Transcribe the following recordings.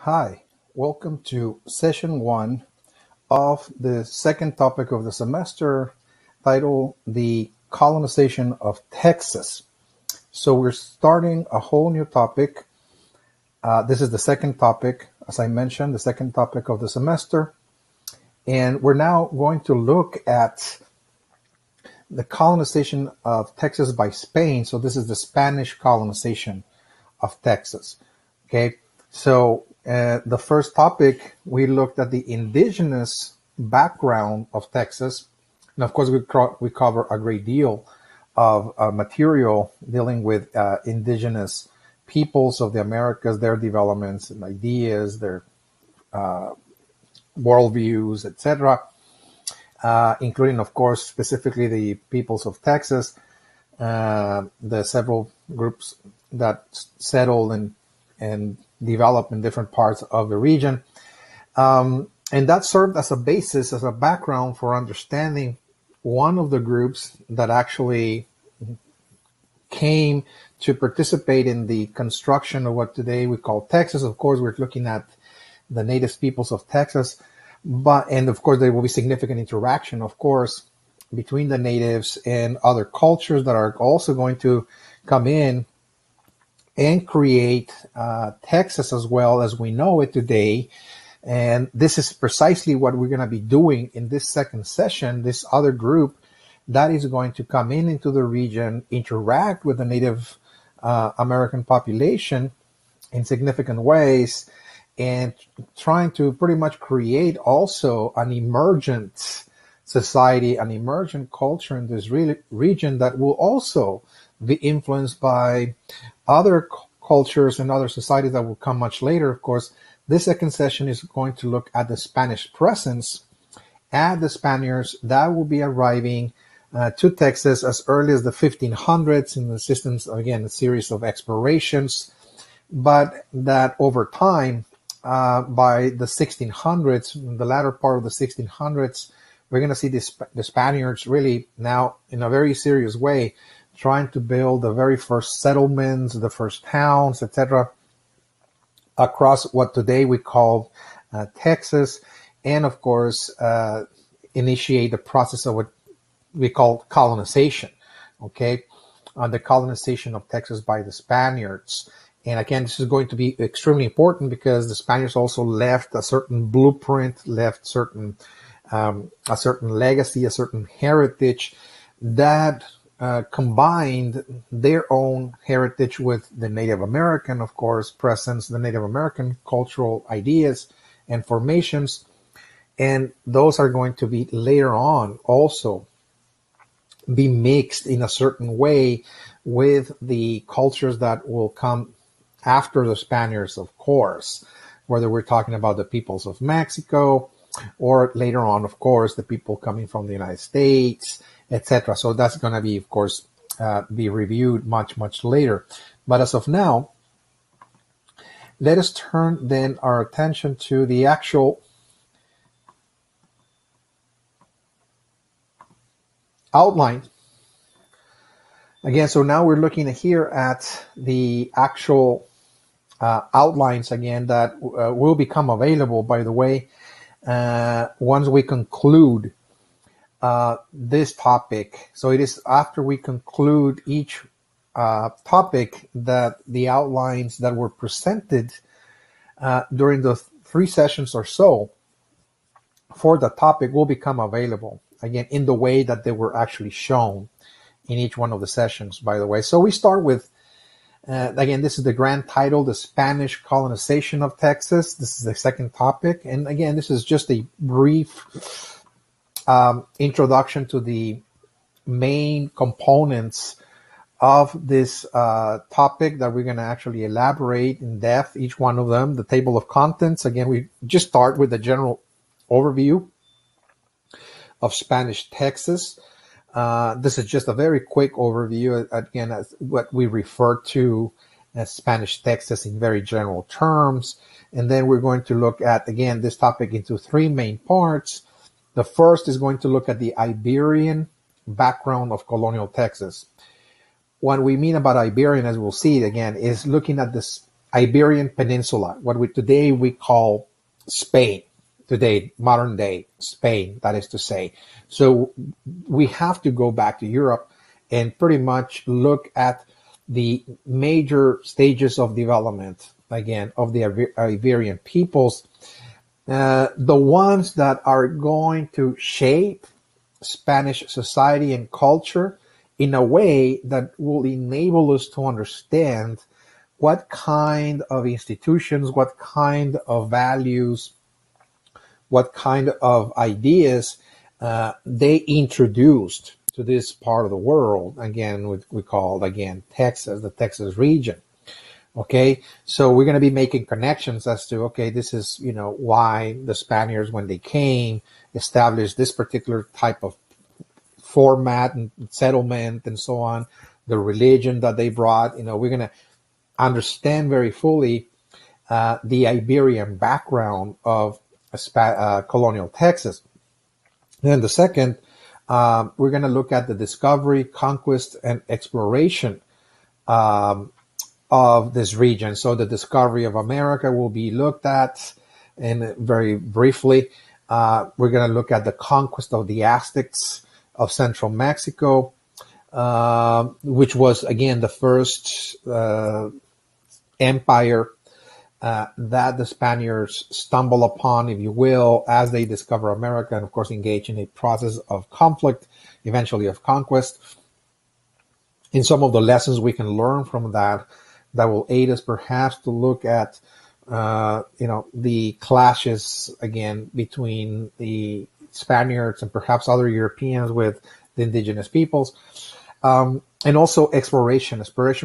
Hi, welcome to session one of the second topic of the semester titled The Colonization of Texas. So we're starting a whole new topic. This is the second topic, as I mentioned, the second topic of the semester. And we're now going to look at the colonization of Texas by Spain. So this is the Spanish colonization of Texas. Okay, so the first topic, we looked at the indigenous background of Texas. And of course, we cover a great deal of material dealing with indigenous peoples of the Americas, their developments and ideas, their worldviews, etc., including, of course, specifically the peoples of Texas, the several groups that settled and developed in different parts of the region. And that served as a basis, as a background for understanding one of the groups that actually came to participate in the construction of what today we call Texas. Of course, we're looking at the native peoples of Texas, and of course, there will be significant interaction, of course, between the natives and other cultures that are also going to come in and create Texas as well as we know it today. And this is precisely what we're going to be doing in this second session. This other group that is going to come into the region, interact with the Native American population in significant ways, and trying to pretty much create also an emergent society, an emergent culture in this region that will also be influenced by other cultures and other societies that will come much later. Of course, this second session is going to look at the Spanish presence and the Spaniards that will be arriving to Texas as early as the 1500s in the systems, again, a series of explorations, but that over time, by the 1600s, the latter part of the 1600s, we're going to see the Spaniards really now in a very serious way trying to build the very first settlements, the first towns, etc., across what today we call Texas, and of course initiate the process of what we call colonization. Okay, the colonization of Texas by the Spaniards. And again, this is going to be extremely important because the Spaniards also left a certain blueprint, left a certain legacy, a certain heritage that combined their own heritage with the Native American, of course, presence, the Native American cultural ideas and formations. And those are going to be later on also be mixed in a certain way with the cultures that will come after the Spaniards, of course, whether we're talking about the peoples of Mexico or later on, of course, the people coming from the United States, etc. So that's going to be, of course, be reviewed much, much later. But as of now, let us turn then our attention to the actual outline. Again, so now we're looking here at the actual outlines again that will become available, by the way, once we conclude this topic. So it is after we conclude each topic that the outlines that were presented during the 3 sessions or so for the topic will become available, again, in the way that they were actually shown in each one of the sessions, by the way. So we start with, again, this is the grand title, The Spanish Colonization of Texas. This is the second topic. And again, this is just a brief introduction to the main components of this topic that we're going to actually elaborate in depth, each one of them. The table of contents, again, we just start with the general overview of Spanish Texas. This is just a very quick overview, again, as what we refer to as Spanish Texas in very general terms. And then we're going to look at, again, this topic into 3 main parts. The first is going to look at the Iberian background of colonial Texas. What we mean about Iberian, as we'll see again, is looking at this Iberian Peninsula, what we today we call Spain, today, modern day Spain, that is to say. So we have to go back to Europe and pretty much look at the major stages of development, again, of the Iberian peoples, the ones that are going to shape Spanish society and culture in a way that will enable us to understand what kind of institutions, what kind of values, what kind of ideas they introduced to this part of the world. Again, we call again Texas, the Texas region. Okay, so we're going to be making connections as to, okay, this is, why the Spaniards, when they came, established this particular type of format and settlement and so on, the religion that they brought. We're going to understand very fully the Iberian background of colonial Texas. Then the second, we're going to look at the discovery, conquest, and exploration of this region. So the discovery of America will be looked at, and very briefly, we're going to look at the conquest of the Aztecs of central Mexico, which was, again, the first empire that the Spaniards stumble upon, if you will, as they discover America, and of course engage in a process of conflict, eventually of conquest. In some of the lessons we can learn from that will aid us perhaps to look at, the clashes, again, between the Spaniards and perhaps other Europeans with the indigenous peoples, and also exploration,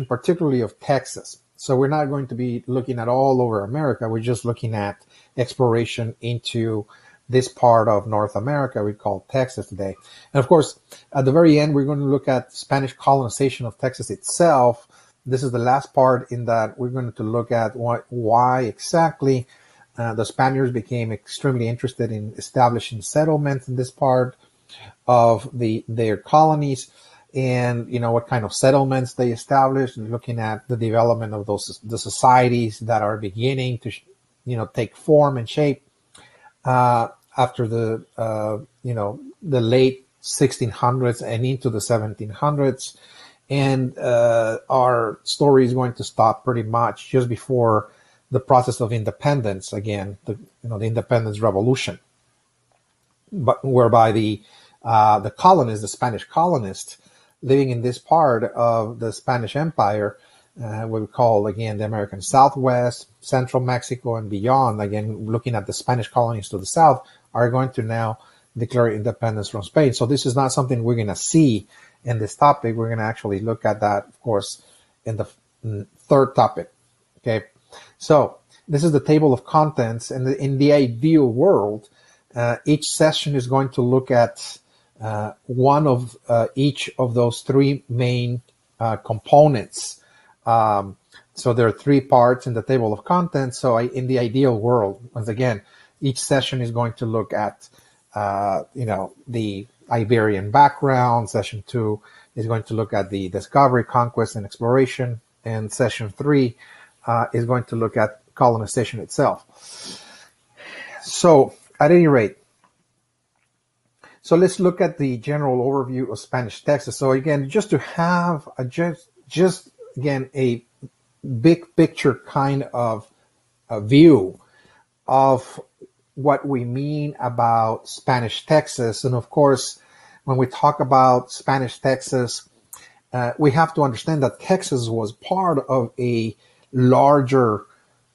particularly of Texas. So we're not going to be looking at all over America. We're just looking at exploration into this part of North America we call Texas today. And of course, at the very end, we're going to look at Spanish colonization of Texas itself. This is the last part in that we're going to look at why exactly the Spaniards became extremely interested in establishing settlements in this part of their colonies, and what kind of settlements they established, and looking at the development of the societies that are beginning to take form and shape after the late 1600s and into the 1700s. And our story is going to stop pretty much just before the process of independence, again, the independence revolution, but whereby the colonists, the Spanish colonists living in this part of the Spanish Empire, what we call, again, the American Southwest, Central Mexico, and beyond, again, looking at the Spanish colonies to the south, are going to now declare independence from Spain. So this is not something we're going to see in this topic. We're going to actually look at that, of course, in the third topic. Okay, so this is the table of contents, and in the ideal world, each session is going to look at one of each of those three main components. So there are three parts in the table of contents. So in the ideal world, once again, each session is going to look at the Iberian background. Session 2 is going to look at the discovery, conquest, and exploration. And session 3 is going to look at colonization itself. So at any rate, so let's look at the general overview of Spanish Texas. So again, just to have just again, a big picture kind of a view of what we mean about Spanish Texas. And of course, when we talk about Spanish Texas, we have to understand that Texas was part of a larger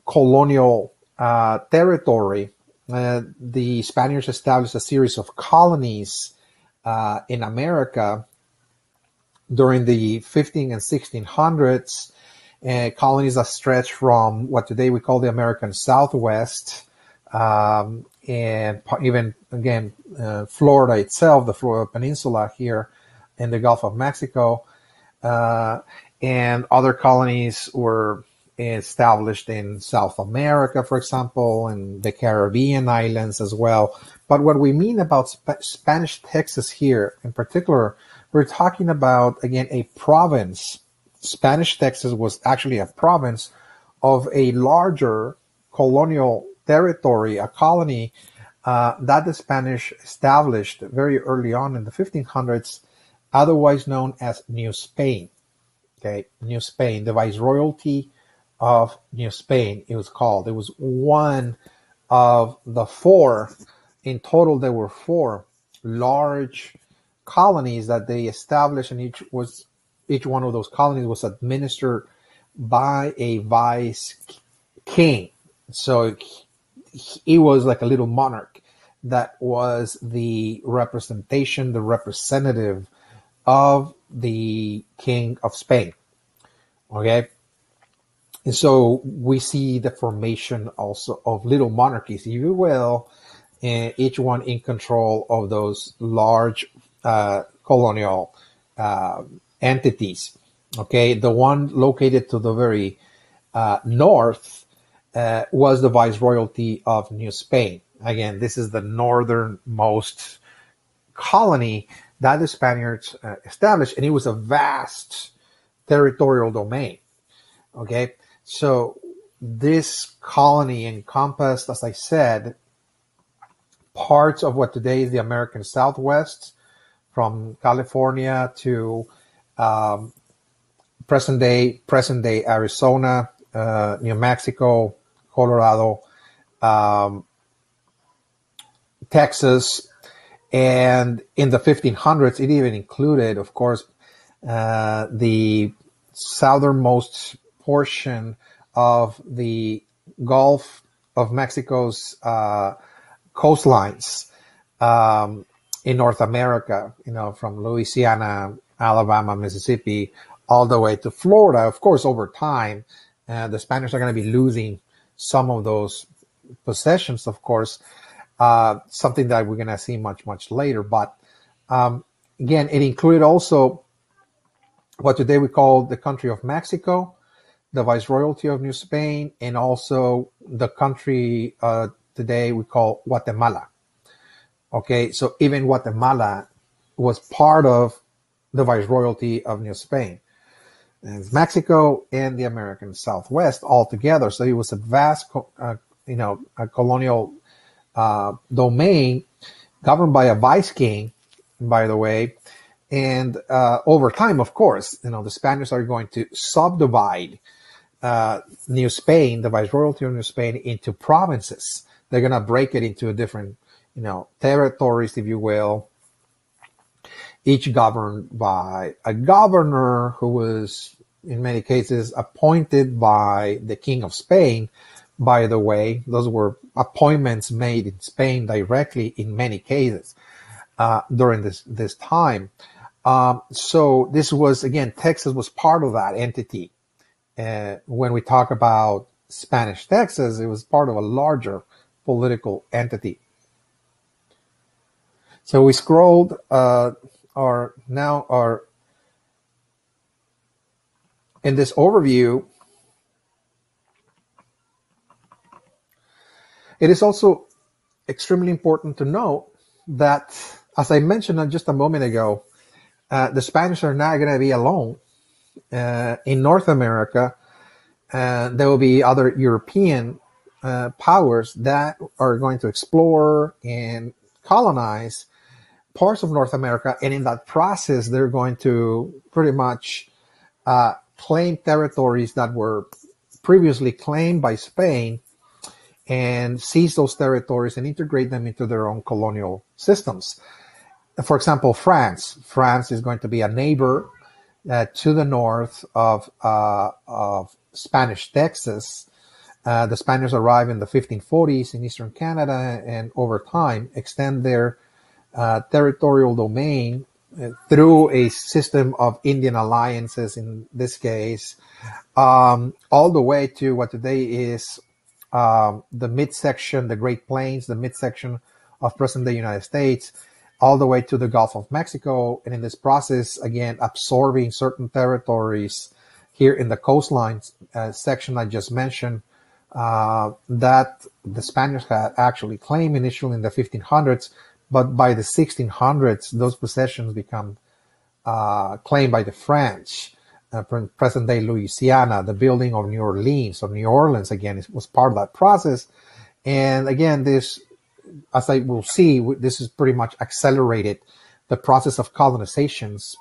colonial territory. The Spaniards established a series of colonies in America during the 15 and 1600s, colonies that stretch from what today we call the American Southwest, and even, again, Florida itself, the Florida Peninsula here in the Gulf of Mexico, and other colonies were established in South America, for example, and the Caribbean islands as well. But what we mean about Spanish Texas here in particular, we're talking about, again, a province. Spanish Texas was actually a province of a larger colonial territory, a colony that the Spanish established very early on in the 1500s, otherwise known as New Spain. Okay, New Spain, the Viceroyalty of New Spain, it was called. It was one of the four. In total, there were four large colonies that they established, and each one of those colonies was administered by a vice king. So he was like a little monarch that was the representation, the representative of the King of Spain. Okay. And so we see the formation also of little monarchies, if you will, and each one in control of those large colonial entities. Okay. The one located to the very north was the Viceroyalty of New Spain. Again, this is the northernmost colony that the Spaniards established, and it was a vast territorial domain. Okay, so this colony encompassed, as I said, parts of what today is the American Southwest, from California to present day Arizona, New Mexico, Colorado, Texas, and in the 1500s, it even included, of course, the southernmost portion of the Gulf of Mexico's coastlines in North America, from Louisiana, Alabama, Mississippi, all the way to Florida. Of course, over time, the Spanish are going to be losing some of those possessions, of course, something that we're going to see much, much later. But again, it included also what today we call the country of Mexico, the Viceroyalty of New Spain, and also the country today we call Guatemala. Okay, so even Guatemala was part of the Viceroyalty of New Spain. And Mexico and the American Southwest all together. So it was a vast, a colonial domain governed by a vice king, by the way. And over time, of course, the Spaniards are going to subdivide New Spain, the Viceroyalty of New Spain, into provinces. They're going to break it into different, territories, if you will, each governed by a governor who was, in many cases, appointed by the King of Spain. By the way, those were appointments made in Spain directly in many cases during this time. So this was, again, Texas was part of that entity. When we talk about Spanish Texas, it was part of a larger political entity. So we scrolled, in this overview, it is also extremely important to note that, as I mentioned just a moment ago, the Spanish are not going to be alone in North America. There will be other European powers that are going to explore and colonize parts of North America, and in that process, they're going to pretty much claim territories that were previously claimed by Spain and seize those territories and integrate them into their own colonial systems. For example, France. France is going to be a neighbor to the north of Spanish Texas. The Spaniards arrive in the 1540s in eastern Canada, and over time extend their territorial domain through a system of Indian alliances, in this case, all the way to what today is the midsection, the Great Plains, the midsection of present-day United States, all the way to the Gulf of Mexico. And in this process, again, absorbing certain territories here in the coastline section I just mentioned, that the Spaniards had actually claimed initially in the 1500s, but by the 1600s, those possessions become claimed by the French. present-day Louisiana, the building of New Orleans. So New Orleans, again, was part of that process. And again, this, as I will see, this is pretty much accelerated the process of colonizations.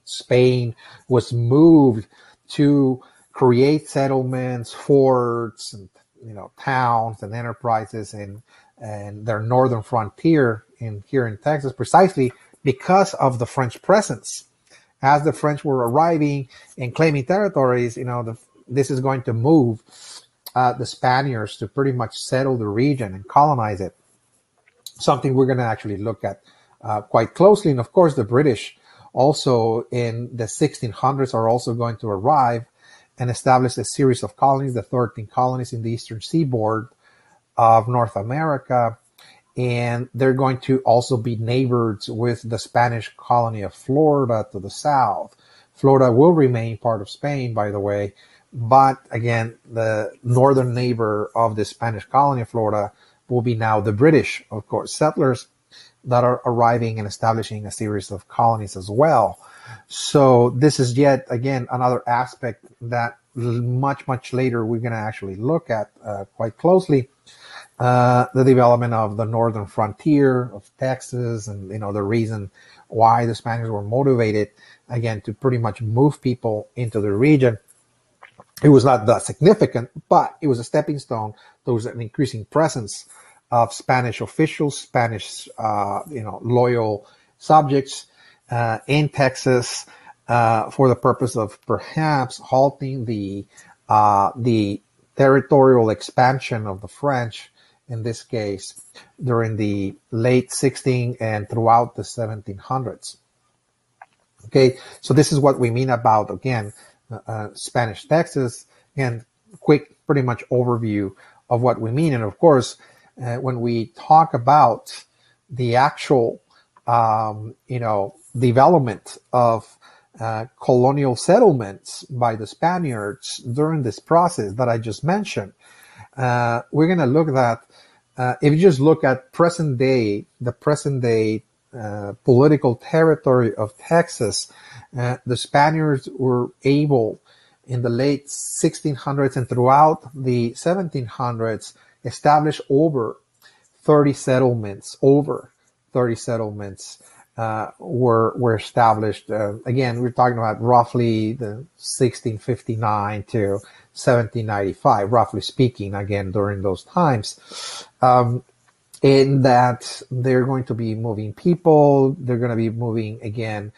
Spain was moved to create settlements, forts, and towns and enterprises and their northern frontier here in Texas, precisely because of the French presence. As the French were arriving and claiming territories, this is going to move the Spaniards to pretty much settle the region and colonize it. Something we're going to actually look at quite closely. And of course, the British also in the 1600s are also going to arrive and establish a series of colonies, the 13 colonies in the eastern seaboard of North America. And they're going to also be neighbors with the Spanish colony of Florida to the south. Florida will remain part of Spain, by the way. But again, the northern neighbor of the Spanish colony of Florida will be now the British, of course, settlers that are arriving and establishing a series of colonies as well. So this is yet again another aspect that much, much later we're going to actually look at quite closely. The development of the northern frontier of Texas and, the reason why the Spaniards were motivated, again, to pretty much move people into the region. It was not that significant, but it was a stepping stone. There was an increasing presence of Spanish officials, Spanish, loyal subjects in Texas for the purpose of perhaps halting the territorial expansion of the French, in this case, during the late 16 and throughout the 1700s. Okay, so this is what we mean about, again, Spanish Texas. Again, quick, pretty much overview of what we mean. And of course, when we talk about the actual, development of colonial settlements by the Spaniards during this process that I just mentioned, we're going to look at if you just look at the present day political territory of Texas, the Spaniards were able in the late 1600s and throughout the 1700s establish over 30 settlements. Were established. Again, we're talking about roughly the 1659 to 1795, roughly speaking, again, during those times. In that they're going to be moving people, they're going to be moving, again,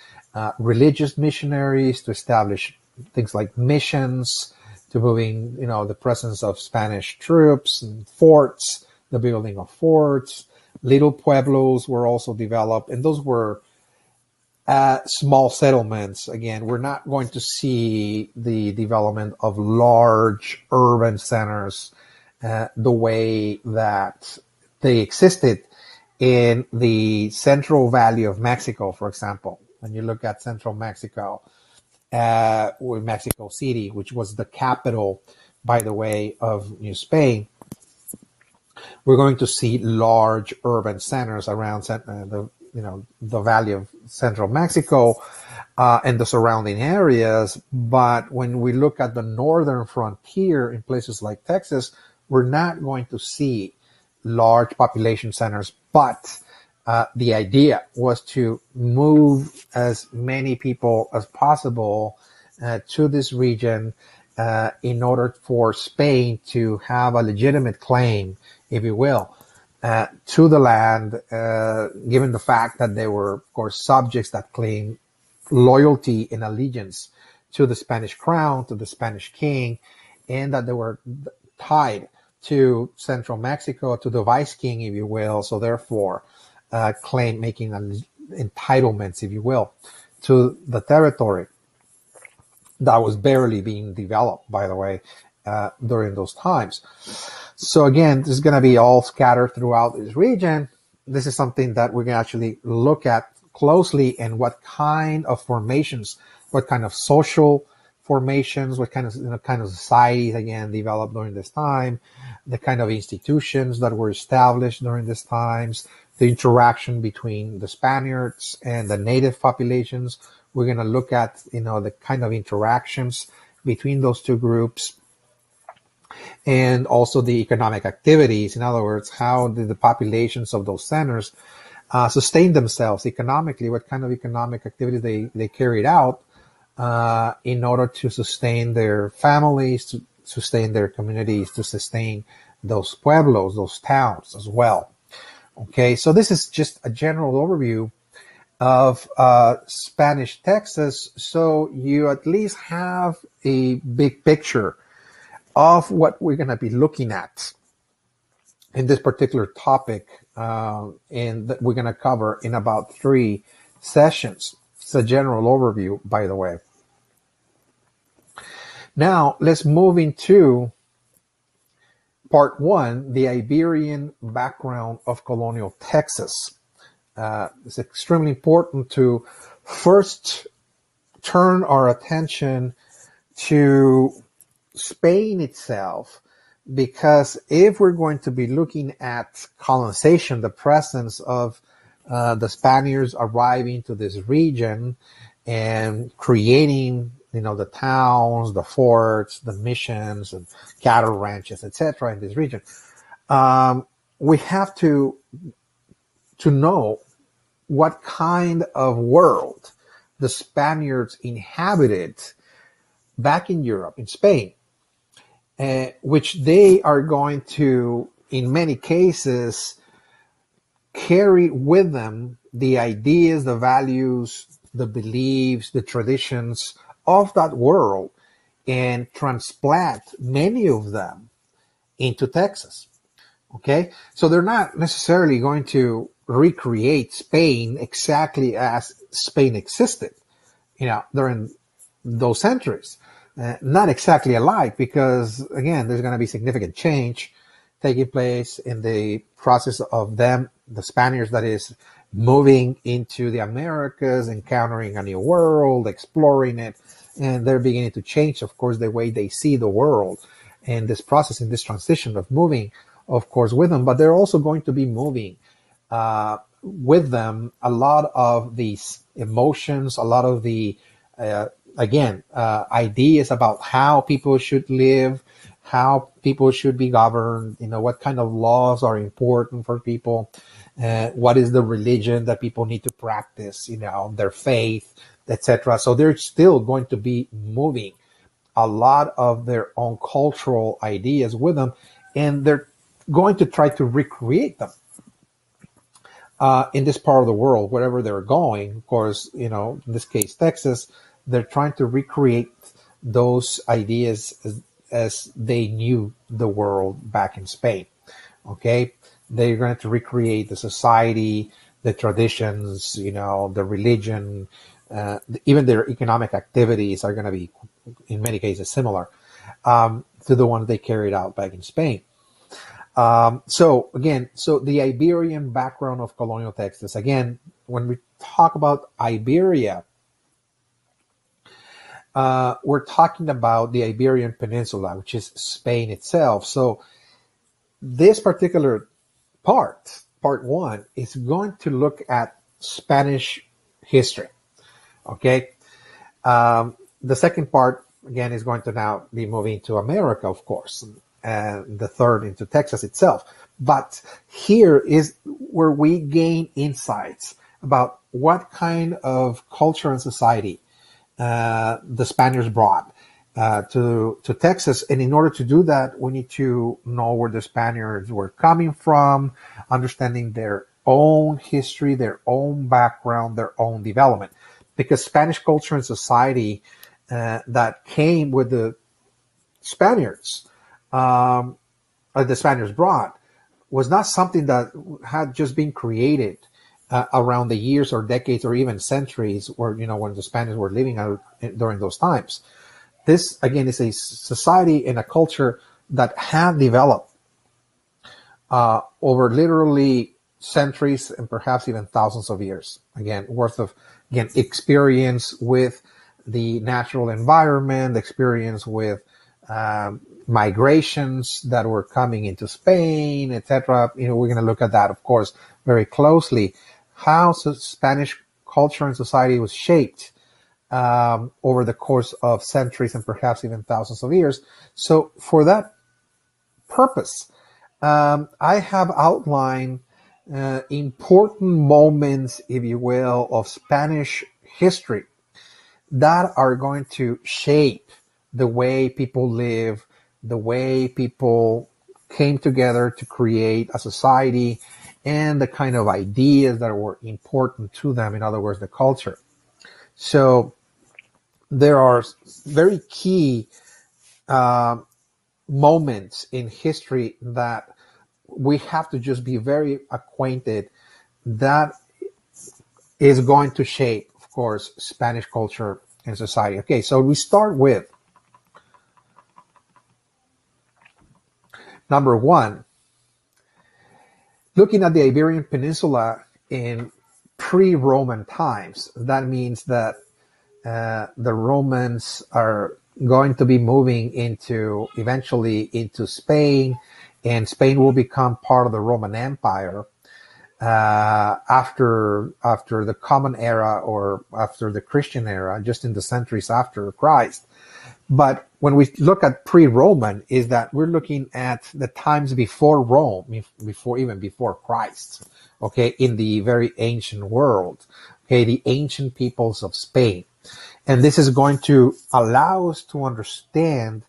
religious missionaries to establish things like missions, to moving, the presence of Spanish troops and forts, the building of forts. Little pueblos were also developed, and those were small settlements. Again, we're not going to see the development of large urban centers the way that they existed in the Central Valley of Mexico, for example. When you look at Central Mexico, with Mexico City, which was the capital, by the way, of New Spain, we're going to see large urban centers around the Valley of Central Mexico and the surrounding areas. But when we look at the northern frontier in places like Texas, we're not going to see large population centers. But the idea was to move as many people as possible to this region in order for Spain to have a legitimate claim, if you will, to the land, given the fact that they were, of course, subjects that claimed loyalty and allegiance to the Spanish crown, to the Spanish king, and that they were tied to Central Mexico, to the vice king, if you will. So therefore, making entitlements, if you will, to the territory that was barely being developed, by the way, during those times. So again, this is going to be all scattered throughout this region. This is something that we're going to actually look at closely, and what kind of formations, what kind of social formations, what kind of societies, again, developed during this time, the kind of institutions that were established during these times, the interaction between the Spaniards and the native populations We're going to look at, the kind of interactions between those two groups, and also the economic activities. In other words, how did the populations of those centers sustain themselves economically? What kind of economic activity they carried out in order to sustain their families, to sustain their communities, to sustain those pueblos, those towns as well. Okay, so this is just a general overview of Spanish Texas, so you at least have a big picture of what we're going to be looking at in this particular topic, and that we're going to cover in about 3 sessions. It's a general overview, by the way. Now, let's move into part 1, the Iberian background of colonial Texas. It's extremely important to first turn our attention to Spain itself, because if we're going to be looking at colonization, the presence of the Spaniards arriving to this region and creating, the towns, the forts, the missions, and cattle ranches, etc., in this region, we have to know what kind of world the Spaniards inhabited back in Europe, in Spain, which they are going to, in many cases, carry with them the ideas, the values, the beliefs, the traditions of that world, and transplant many of them into Texas. Okay, so they're not necessarily going to recreate Spain exactly as Spain existed, during those centuries. Not exactly alike, because again, there's going to be significant change taking place in the process of them, the Spaniards, that is, moving into the Americas, encountering a new world, exploring it, and they're beginning to change, of course, the way they see the world, and this process, in this transition of moving, of course, with them. But they're also going to be moving with them a lot of these emotions, a lot of the ideas about how people should live, how people should be governed, what kind of laws are important for people, what is the religion that people need to practice, their faith, etc. So they're still going to be moving a lot of their own cultural ideas with them, and they're going to try to recreate them in this part of the world, wherever they're going. Of course, in this case, Texas, they're trying to recreate those ideas as they knew the world back in Spain. Okay, they're going to recreate the society, the traditions, the religion, even their economic activities are going to be, in many cases, similar to the ones they carried out back in Spain. So the Iberian background of colonial Texas. Again, when we talk about Iberia, we're talking about the Iberian Peninsula, which is Spain itself. So this particular part 1, is going to look at Spanish history. Okay. The second part, again, is going to now be moving to America, of course, and the third into Texas itself. But here is where we gain insights about what kind of culture and society the Spaniards brought to Texas. And in order to do that, we need to know where the Spaniards were coming from, understanding their own history, their own background, their own development. Because Spanish culture and society that came with the Spaniards, the Spaniards brought, was not something that had just been created around the years or decades or even centuries, where, when the Spaniards were living out during those times. This, again, is a society and a culture that had developed over literally centuries and perhaps even thousands of years, worth of experience with the natural environment, experience with migrations that were coming into Spain, etc. We're going to look at that, of course, very closely, how Spanish culture and society was shaped over the course of centuries and perhaps even thousands of years. So for that purpose, I have outlined important moments, if you will, of Spanish history that are going to shape the way people live, the way people came together to create a society, and the kind of ideas that were important to them. In other words, the culture. So there are very key moments in history that we have to just be very acquainted that is going to shape, of course, Spanish culture and society. Okay, so we start with number one, looking at the Iberian Peninsula in pre-Roman times. That means that the Romans are going to be moving eventually into Spain, and Spain will become part of the Roman Empire after the Common Era, or after the Christian era, just in the centuries after Christ. But when we look at pre-Roman, is that we're looking at the times before Rome, even before Christ, okay, in the very ancient world, okay, the ancient peoples of Spain. And this is going to allow us to understand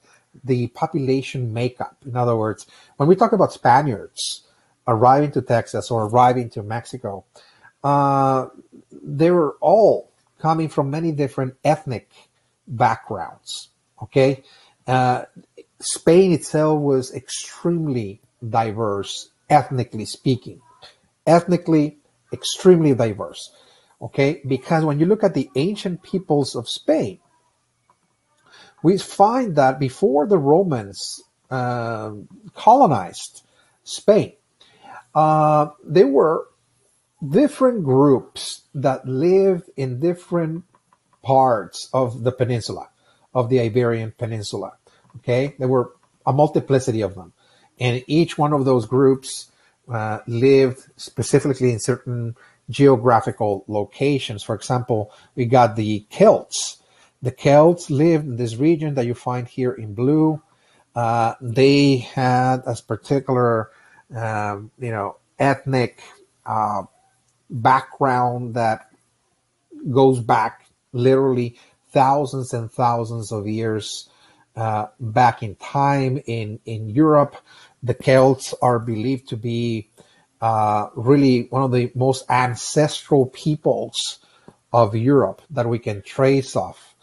the population makeup. In other words, when we talk about Spaniards arriving to Texas or arriving to Mexico, they were all coming from many different ethnic backgrounds. Okay, Spain itself was extremely diverse, ethnically speaking, extremely diverse. Okay, because when you look at the ancient peoples of Spain, we find that before the Romans colonized Spain, there were different groups that lived in different parts of the peninsula, of the Iberian Peninsula. Okay, there were a multiplicity of them, and each one of those groups lived specifically in certain geographical locations. For example, we got the Celts. The Celts lived in this region that you find here in blue. They had a particular, ethnic background that goes back literally thousands and thousands of years back in time in Europe. The Celts are believed to be really one of the most ancestral peoples of Europe that we can trace off.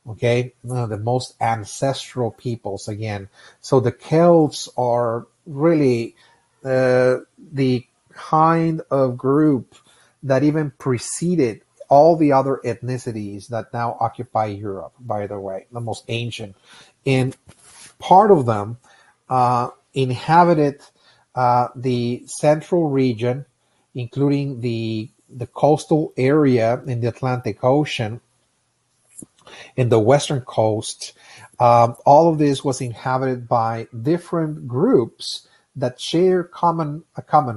Okay, one of the most ancestral peoples again. So the Celts are really the kind of group that even preceded all the other ethnicities that now occupy Europe, by the way, the most ancient. And part of them inhabited the central region, including the coastal area in the Atlantic Ocean, in the western coast. All of this was inhabited by different groups that share a common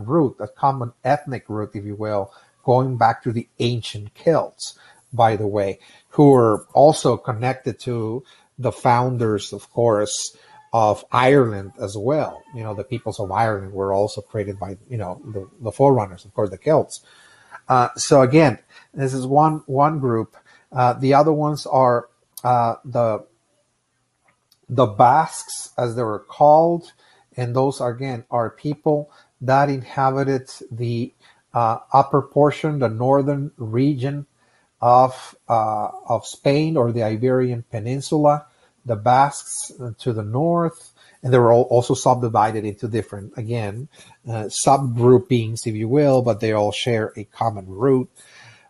root, a common ethnic root, if you will, going back to the ancient Celts, by the way, who were also connected to the founders, of course, of Ireland as well. You know, the peoples of Ireland were also created by, the forerunners, of course, the Celts. So again, this is one group. The other ones are the Basques, as they were called, and those again are people that inhabited the upper portion, the northern region of Spain, or the Iberian Peninsula. The Basques to the north, and they were also subdivided into different, again, subgroupings, if you will, but they all share a common root.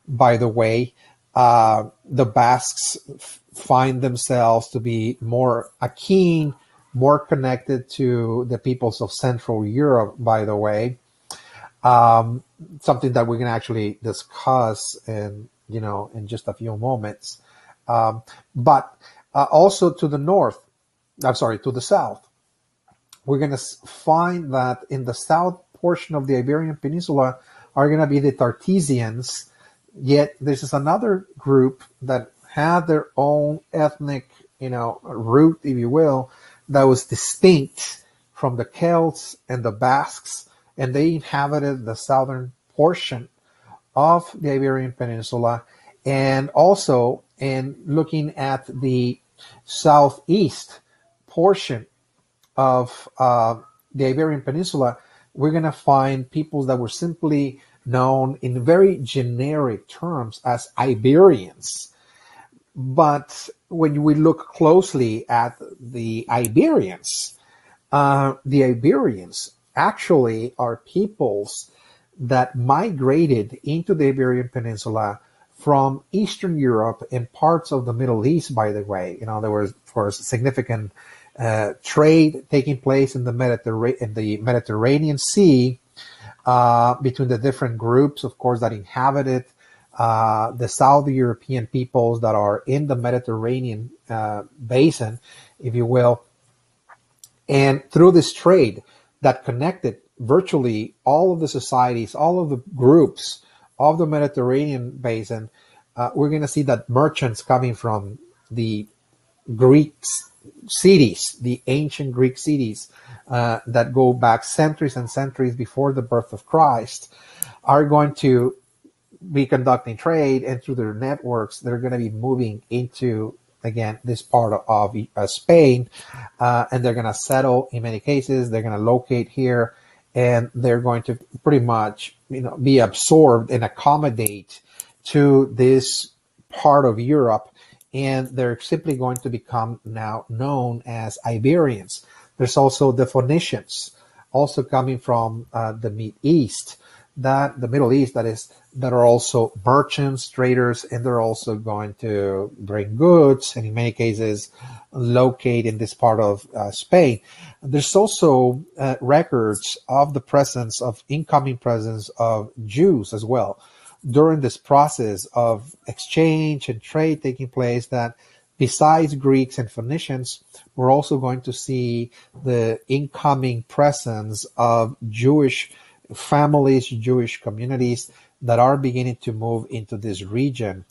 By the way, the Basques find themselves to be more akin, more connected to the peoples of Central Europe, by the way. Something that we can actually discuss in just a few moments. But also to the south, we're going to find that in the south portion of the Iberian Peninsula are going to be the Tartessians. Yet this is another group that had their own ethnic, root, if you will, that was distinct from the Celts and the Basques, and they inhabited the southern portion of the Iberian Peninsula, and also in looking at the southeast portion of the Iberian Peninsula, we're going to find peoples that were simply known in very generic terms as Iberians. But when we look closely at the Iberians actually are peoples that migrated into the Iberian Peninsula from Eastern Europe and parts of the Middle East, by the way. There was, of course, significant trade taking place in the Mediterranean Sea between the different groups, of course, that inhabited the South European peoples that are in the Mediterranean basin, if you will. And through this trade that connected virtually all of the societies, all of the groups of the Mediterranean basin, we're going to see that merchants coming from the Greek cities, the ancient Greek cities that go back centuries and centuries before the birth of Christ, are going to be conducting trade, and through their networks, they're going to be moving into, again, this part of Spain, and they're going to settle in many cases. They're going to locate here, and they're going to pretty much, be absorbed and accommodate to this part of Europe, and they're simply going to become now known as Iberians. There's also the Phoenicians, also coming from the Middle East, that are also merchants, traders, and they're also going to bring goods, and in many cases locate in this part of Spain. There's also records of the incoming presence of Jews as well during this process of exchange and trade taking place, that besides Greeks and Phoenicians, we're also going to see the incoming presence of Jewish families, Jewish communities that are beginning to move into this region.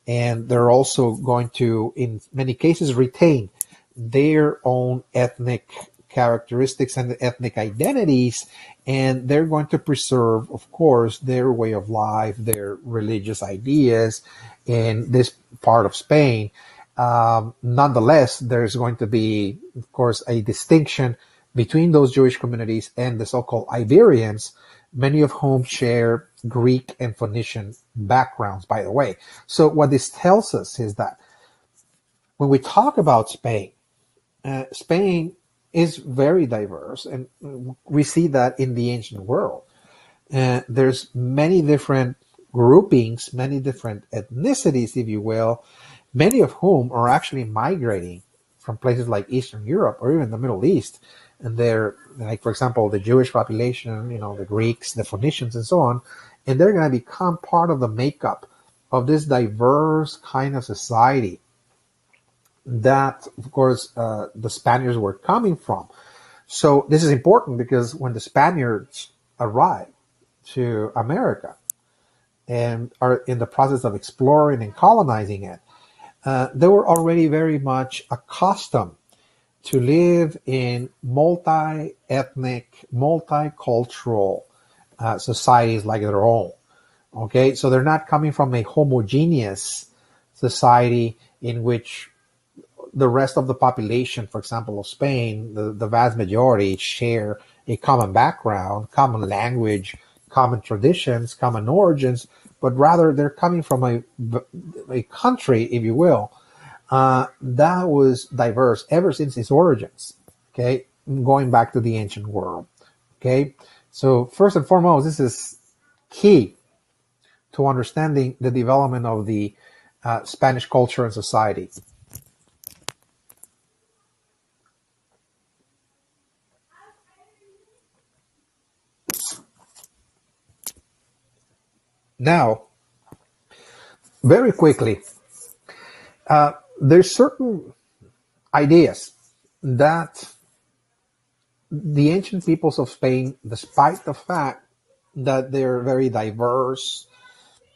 And they're also going to, in many cases, retain their own ethnic characteristics and ethnic identities, and they're going to preserve, of course, their way of life, their religious ideas in this part of Spain. Nonetheless, there's going to be, of course, a distinction between those Jewish communities and the so-called Iberians, many of whom share Greek and Phoenician backgrounds, by the way. So what this tells us is that when we talk about Spain, Spain is very diverse, and we see that in the ancient world. There's many different groupings, many different ethnicities, if you will, many of whom are actually migrating from places like Eastern Europe or even the Middle East. And they're, like, for example, the Jewish population, the Greeks, the Phoenicians, and so on. And they're going to become part of the makeup of this diverse kind of society that, of course, the Spaniards were coming from. So this is important because when the Spaniards arrive to America and are in the process of exploring and colonizing it, they were already very much accustomed to live in multi-ethnic, multicultural societies like their own. Okay, so they're not coming from a homogeneous society in which the rest of the population, for example, of Spain, the vast majority share a common background, common language, common traditions, common origins, but rather they're coming from a country, if you will, that was diverse ever since its origins, okay, going back to the ancient world, okay? So first and foremost, this is key to understanding the development of the Spanish culture and society. Now, very quickly, there's certain ideas that the ancient peoples of Spain, despite the fact that they're very diverse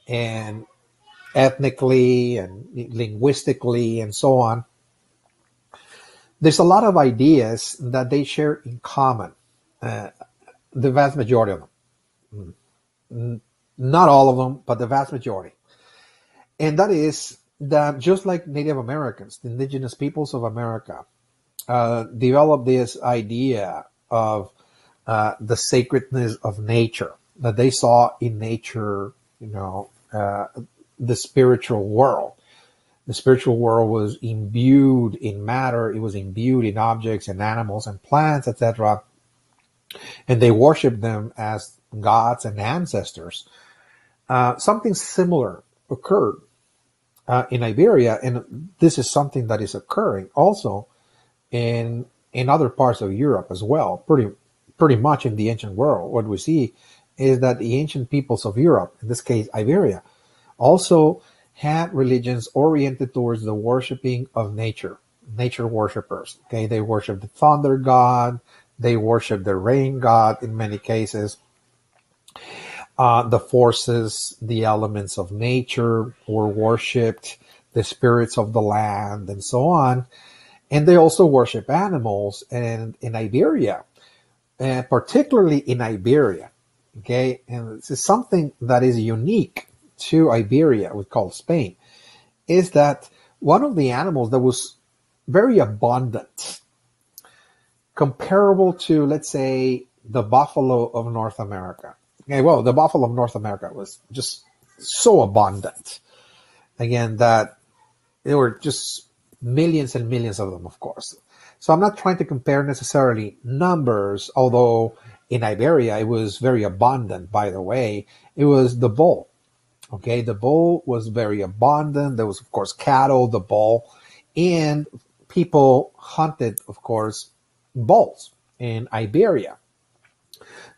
and ethnically and linguistically and so on, there's a lot of ideas that they share in common. Uh, the vast majority of them. Not all of them, but the vast majority. And that is that just like Native Americans, the indigenous peoples of America, developed this idea of the sacredness of nature, that they saw in nature, the spiritual world. The spiritual world was imbued in matter, it was imbued in objects and animals and plants, etc. And they worshiped them as gods and ancestors. Something similar occurred in Iberia, and this is something that is occurring also in other parts of Europe as well. Pretty much in the ancient world, what we see is that the ancient peoples of Europe, in this case Iberia, also had religions oriented towards the worshiping of nature worshippers. Okay, they worship the thunder god, they worship the rain god in many cases. The forces, the elements of nature were worshipped, the spirits of the land, and so on. And they also worship animals. And in Iberia, and particularly in Iberia, okay, and this is something that is unique to Iberia, we call Spain, is that one of the animals that was very abundant, comparable to, let's say, the buffalo of North America. Okay, well, the buffalo of North America was just so abundant, again, that there were just millions and millions of them, of course. So I'm not trying to compare necessarily numbers, although in Iberia it was very abundant, by the way. It was the bull. Okay, the bull was very abundant. There was, of course, cattle, the bull, and people hunted, of course, bulls in Iberia.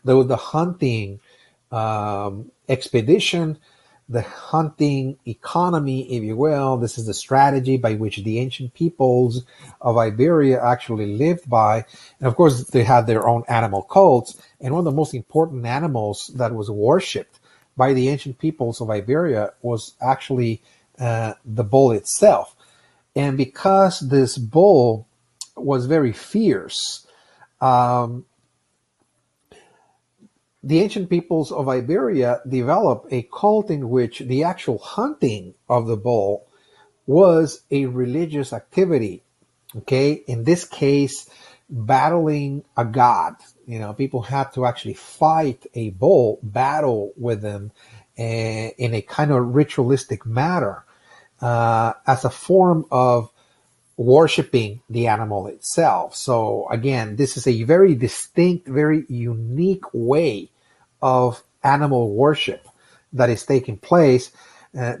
There was the hunting expedition, the hunting economy, if you will. This is the strategy by which the ancient peoples of Iberia actually lived by. And of course, they had their own animal cults. And one of the most important animals that was worshipped by the ancient peoples of Iberia was actually the bull itself. And because this bull was very fierce, the ancient peoples of Iberia developed a cult in which the actual hunting of the bull was a religious activity. Okay, in this case, battling a god. People had to actually fight a bull, battle with them in a kind of ritualistic manner as a form of worshiping the animal itself. So again, this is a very distinct, very unique way of animal worship that is taking place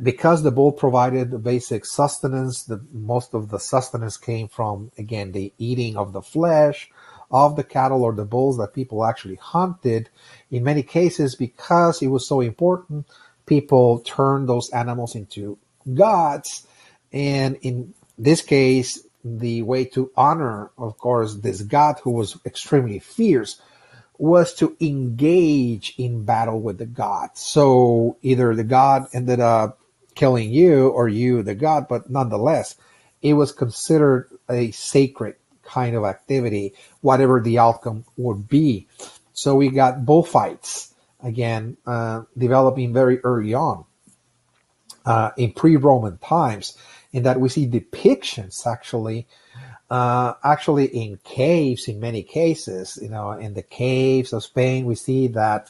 because the bull provided the basic sustenance. Most of the sustenance came from, again, the eating of the flesh of the cattle or the bulls that people actually hunted. In many cases, because it was so important, people turned those animals into gods. And in this case, the way to honor, of course, this god who was extremely fierce was to engage in battle with the god. So either the god ended up killing you or you the god, but nonetheless, it was considered a sacred kind of activity, whatever the outcome would be. So we got bullfights, again, developing very early on in pre-Roman times, in that we see depictions actually in caves in many cases. In the caves of Spain, we see that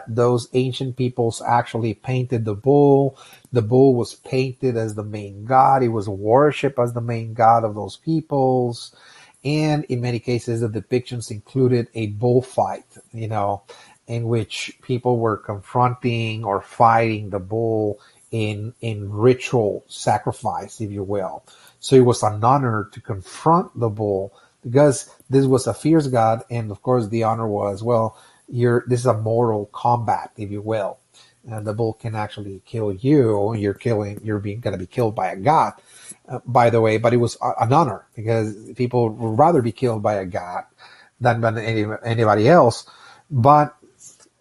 those ancient peoples actually painted the bull. The bull was painted as the main god. It was worshipped as the main god of those peoples. And in many cases, the depictions included a bullfight, in which people were confronting or fighting the bull in ritual sacrifice, if you will. So it was an honor to confront the bull because this was a fierce god. And of course, the honor was, well, this is a mortal combat, if you will. And the bull can actually kill you. You're going to be killed by a god, by the way. But it was an honor because people would rather be killed by a god than by anybody else. But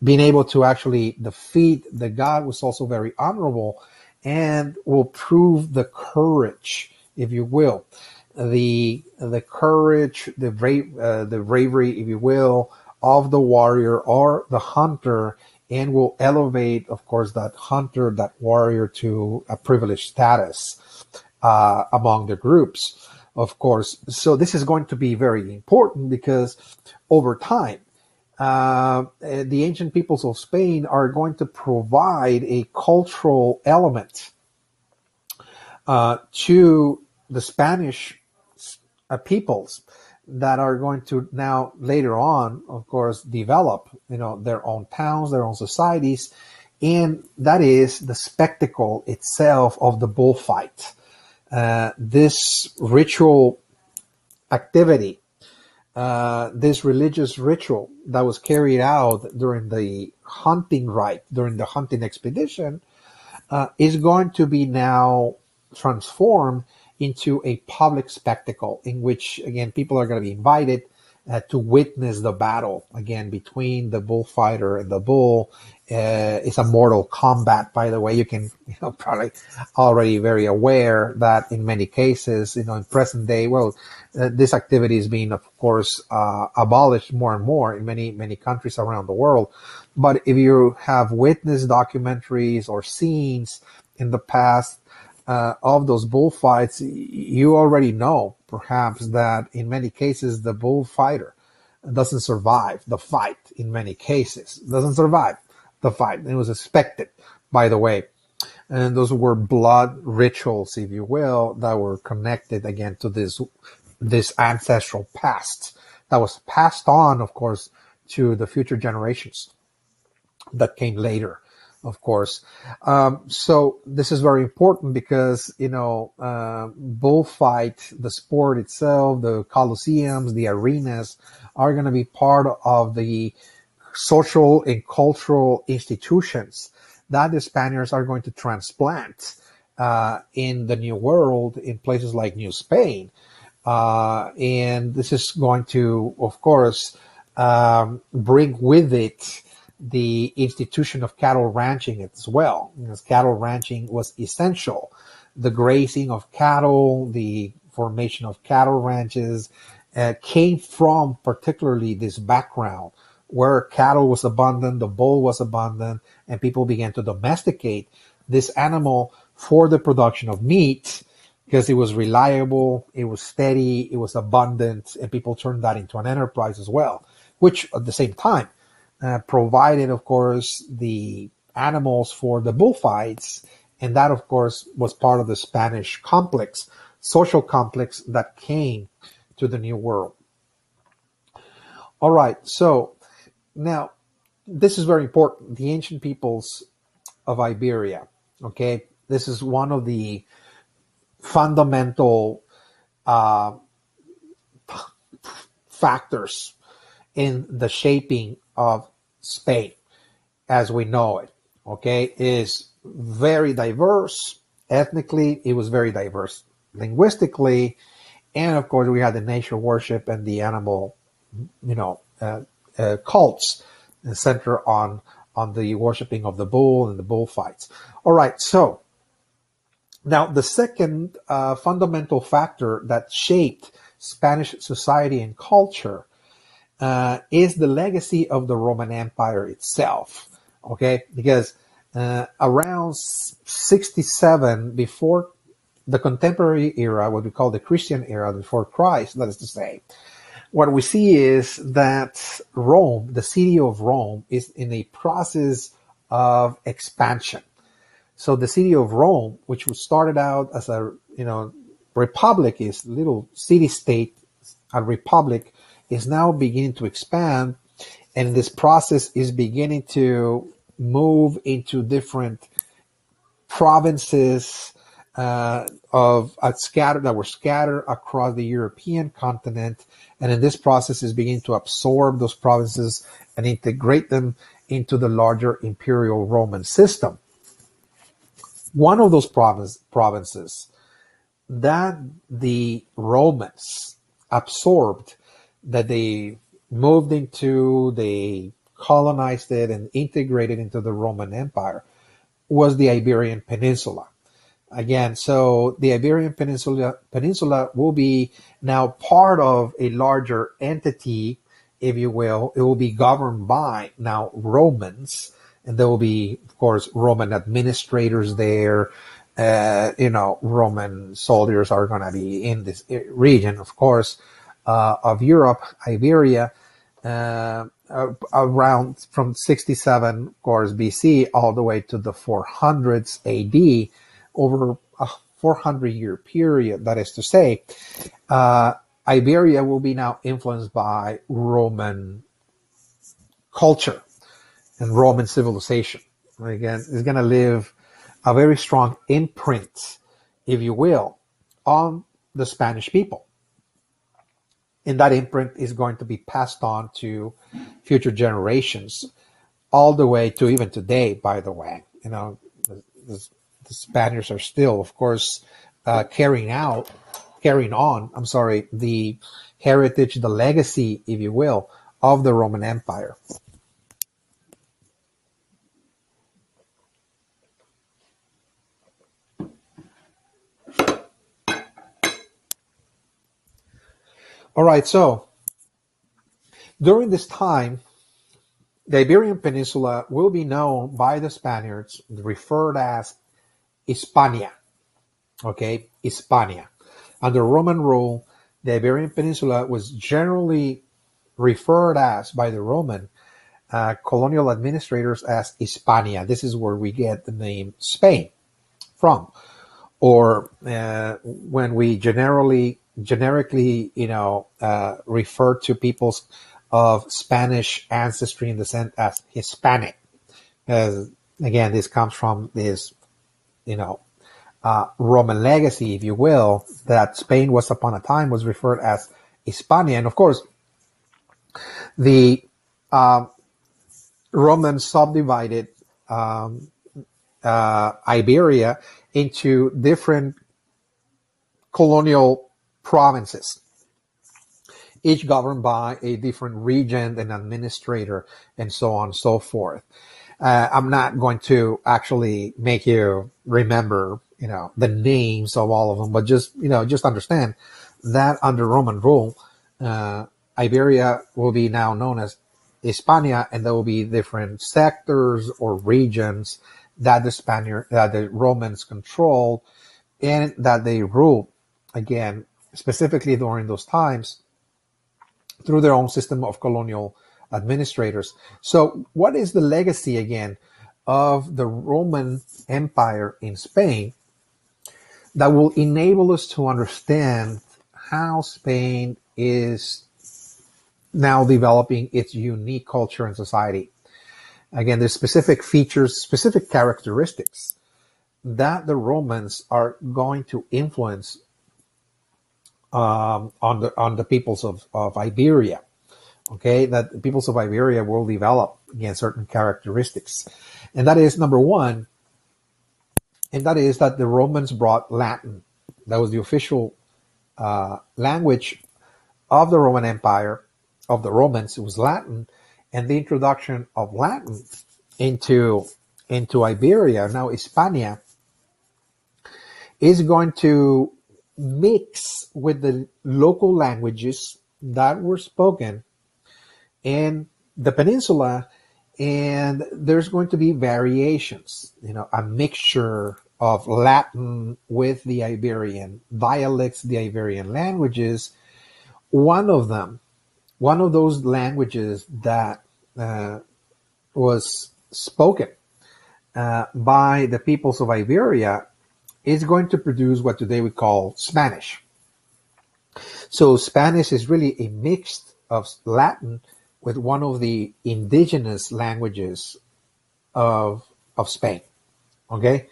being able to actually defeat the god was also very honorable, and will prove the courage, if you will, the courage, the bravery, if you will, of the warrior or the hunter, and will elevate, of course, that hunter, that warrior, to a privileged status among the groups, of course. So this is going to be very important because over time, the ancient peoples of Spain are going to provide a cultural element to the Spanish peoples that are going to now later on, of course, develop, their own towns, their own societies, and that is the spectacle itself of the bullfight. This ritual activity, this religious ritual that was carried out during the hunting rite, during the hunting expedition, is going to be now transformed into a public spectacle in which, again, people are going to be invited to witness the battle, again, between the bullfighter and the bull. It's a mortal combat, by the way. You can, probably already very aware that in many cases, in present day, this activity is being, of course, abolished more and more in many, many countries around the world. But if you have witnessed documentaries or scenes in the past of those bullfights, you already know, perhaps, that in many cases the bullfighter doesn't survive the fight. In many cases, doesn't survive the fight. It was expected, by the way. And those were blood rituals, if you will, that were connected again to this ancestral past that was passed on, of course, to the future generations that came later, of course. So this is very important because, bullfight, the sport itself, the coliseums, the arenas are going to be part of the social and cultural institutions that the Spaniards are going to transplant in the New World, in places like New Spain. And this is going to, of course, bring with it the institution of cattle ranching as well, because cattle ranching was essential. The grazing of cattle, the formation of cattle ranches came from particularly this background where cattle was abundant, the bull was abundant, and people began to domesticate this animal for the production of meat because it was reliable, it was steady, it was abundant, and people turned that into an enterprise as well, which at the same time provided, of course, the animals for the bullfights, and that, of course, was part of the Spanish complex, social complex that came to the New World. All right, so now this is very important. The ancient peoples of Iberia, okay? This is one of the fundamental factors in the shaping of Spain as we know it, okay? It is very diverse. Ethnically, it was very diverse. Linguistically, and of course, we had the nature worship and the animal, cults center on the worshiping of the bull and the bullfights. All right, so now the second fundamental factor that shaped Spanish society and culture is the legacy of the Roman Empire itself. Okay, because around 67 before the contemporary era, what we call the Christian era before Christ, that is to say, what we see is that Rome, the city of Rome, is in a process of expansion. So the city of Rome, which was started out as a republic, is little city-state, a republic, is now beginning to expand, and this process is beginning to move into different provinces that were scattered across the European continent, and in this process is beginning to absorb those provinces and integrate them into the larger imperial Roman system. One of those provinces that the Romans absorbed, that they moved into, they colonized it and integrated into the Roman Empire was the Iberian Peninsula. Again, so the Iberian Peninsula will be now part of a larger entity, if you will. It will be governed by now Romans, and there will be, of course, Roman administrators there. Roman soldiers are going to be in this region, of course, of Europe, Iberia, around from 67, of course, BC, all the way to the 400s AD, over a 400-year period. That is to say, Iberia will be now influenced by Roman culture and Roman civilization. Again, it's going to leave a very strong imprint, if you will, on the Spanish people. And that imprint is going to be passed on to future generations, all the way to even today, by the way. The Spaniards are still, of course, carrying on, the heritage, the legacy, if you will, of the Roman Empire. All right, so during this time, the Iberian Peninsula will be known by the Spaniards, referred as Hispania. Okay, Hispania. Under Roman rule, the Iberian Peninsula was generally referred as by the Roman colonial administrators as Hispania. This is where we get the name Spain from. Or when we generically, refer to peoples of Spanish ancestry and descent as Hispanic. Again, this comes from this, Roman legacy, if you will, that Spain was upon a time was referred as Hispania. And of course, the Romans subdivided Iberia into different colonial provinces, each governed by a different regent and administrator, and so on and so forth. I'm not going to actually make you remember, the names of all of them, but just understand that under Roman rule, Iberia will be now known as Hispania, and there will be different sectors or regions that the Romans control and that they rule, again, specifically during those times, through their own system of colonial administrators. So what is the legacy, again, of the Roman Empire in Spain that will enable us to understand how Spain is now developing its unique culture and society? Again, there's specific features, specific characteristics that the Romans are going to influence on the peoples of Iberia. Okay, that the peoples of Iberia will develop, again, certain characteristics. And that is number one, and that is that the Romans brought Latin. That was the official language of the Roman Empire, of the Romans. It was Latin, and the introduction of Latin into Iberia, now Hispania, is going to mix with the local languages that were spoken in the peninsula, and there's going to be variations, a mixture of Latin with the Iberian dialects, the Iberian languages. One of those languages that was spoken by the peoples of Iberia is going to produce what today we call Spanish. So Spanish is really a mix of Latin with one of the indigenous languages of Spain. Okay?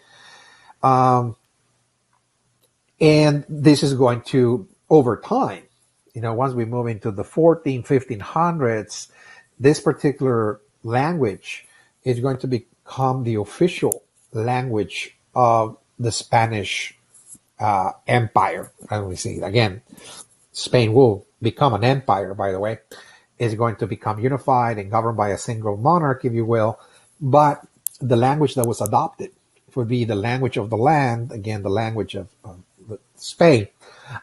And this is going to, over time, once we move into the 1500s, this particular language is going to become the official language of the Spanish Empire. And we see, again, Spain will become an empire, by the way. is going to become unified and governed by a single monarch, if you will. But the language that was adopted would be the language of the land, again, the language of Spain,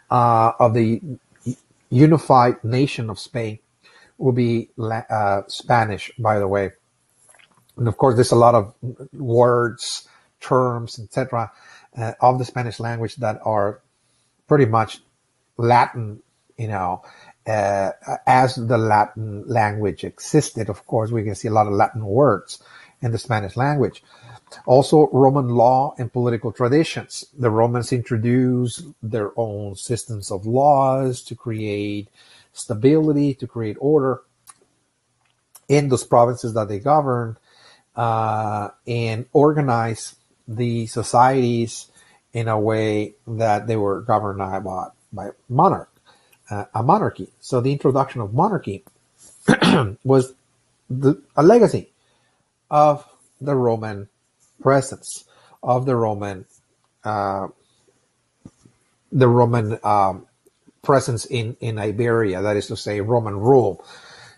of the unified nation of Spain, will be Spanish, by the way. And of course, there's a lot of words, terms, etc., of the Spanish language that are pretty much Latin, as the Latin language existed. Of course, we can see a lot of Latin words in the Spanish language. Also, Roman law and political traditions. The Romans introduced their own systems of laws to create stability, to create order in those provinces that they governed, and organize the societies in a way that they were governed by a monarchy. So the introduction of monarchy was a legacy of the Roman presence, of the Roman presence in Iberia, that is to say, Roman rule.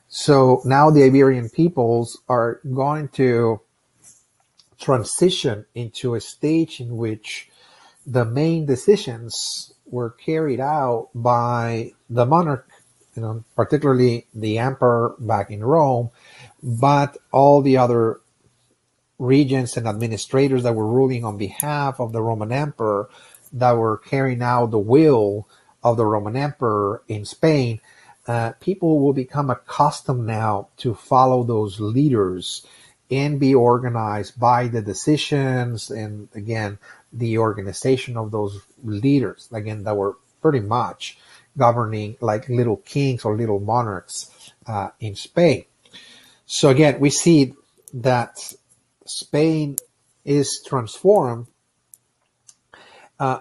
So now the Iberian peoples are going to transition into a stage in which the main decisions were carried out by the monarch, particularly the emperor back in Rome, but all the other regents and administrators that were ruling on behalf of the Roman emperor, that were carrying out the will of the Roman emperor in Spain. People will become accustomed now to follow those leaders and be organized by the decisions and, again, the organization of those leaders, again, that were pretty much governing like little kings or little monarchs in Spain. So again, we see that Spain is transformed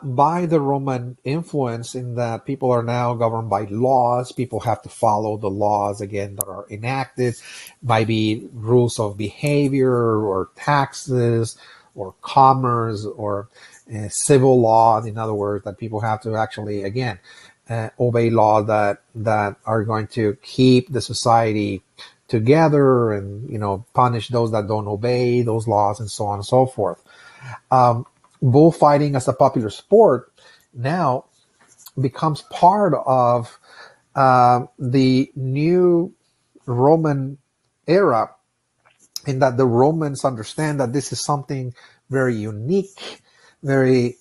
by the Roman influence, in that people are now governed by laws. People have to follow the laws, again, that are enacted, might be rules of behavior or taxes or commerce or civil law. In other words, that people have to actually, again, obey laws that are going to keep the society together and, punish those that don't obey those laws and so on and so forth. Bullfighting as a popular sport now becomes part of the new Roman era, in that the Romans understand that this is something very unique, very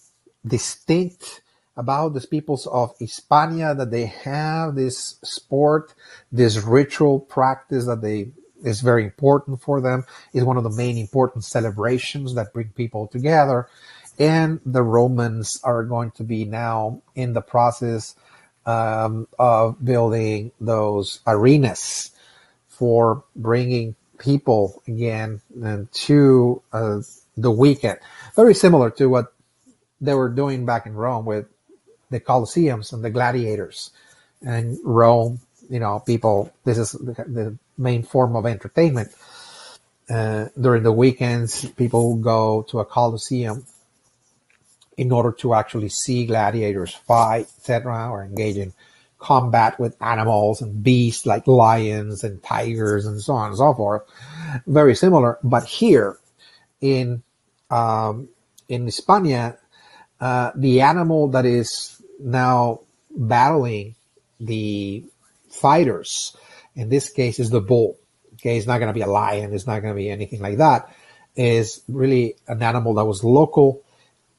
distinct about the peoples of Hispania, that they have this sport, this ritual practice that is very important for them, is one of the main important celebrations that bring people together. And the Romans are going to be now in the process of building those arenas for bringing people again to the weekend. Very similar to what they were doing back in Rome with the Colosseums and the gladiators. And Rome, people, this is the main form of entertainment. During the weekends, people go to a Colosseum in order to actually see gladiators fight, etc., or engage in combat with animals and beasts like lions and tigers and so on and so forth. Very similar, but here in Hispania, the animal that is now battling the fighters, in this case, is the bull. Okay, it's not going to be a lion. It's not going to be anything like that. Is really an animal that was local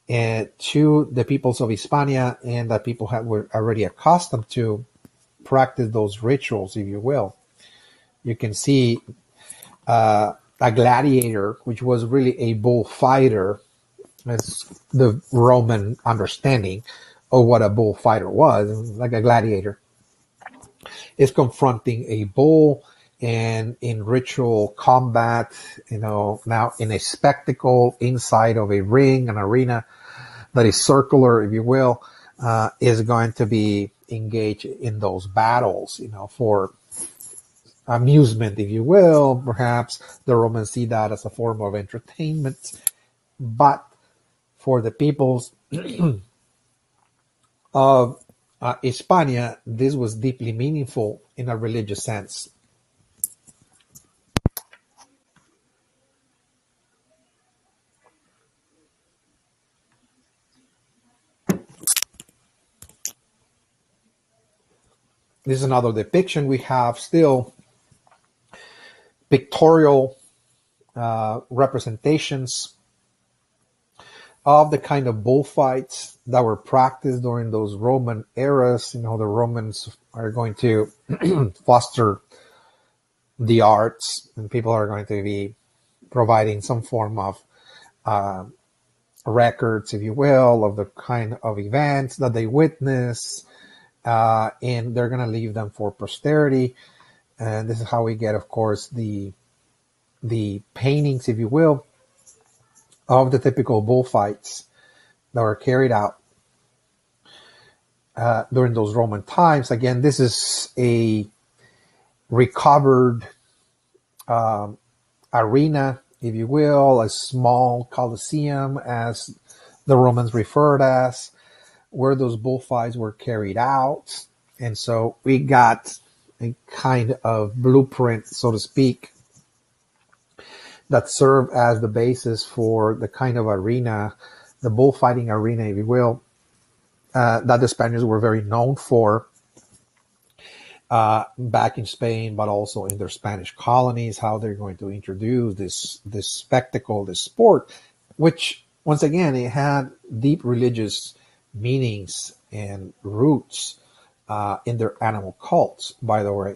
to the peoples of Hispania, and that people were already accustomed to practice those rituals, if you will. You can see a gladiator, which was really a bullfighter. That's the Roman understanding of what a bullfighter was, like a gladiator, is confronting a bull and in ritual combat, now in a spectacle inside of a ring, an arena that is circular, if you will, is going to be engaged in those battles, for amusement, if you will. Perhaps the Romans see that as a form of entertainment, but for the peoples of Hispania, this was deeply meaningful in a religious sense. This is another depiction. We have still pictorial representations of the kind of bullfights that were practiced during those Roman eras. The Romans are going to foster the arts, and people are going to be providing some form of records, if you will, of the kind of events that they witness, and they're going to leave them for posterity. And this is how we get, of course, the paintings, if you will, of the typical bullfights that were carried out during those Roman times. Again, this is a recovered arena, if you will, a small Colosseum, as the Romans referred as, where those bullfights were carried out. And so we got a kind of blueprint, so to speak, that served as the basis for the kind of arena, the bullfighting arena, if you will, that the Spaniards were very known for back in Spain, but also in their Spanish colonies, how they're going to introduce this spectacle, this sport, which, once again, it had deep religious meanings and roots in their animal cults, by the way,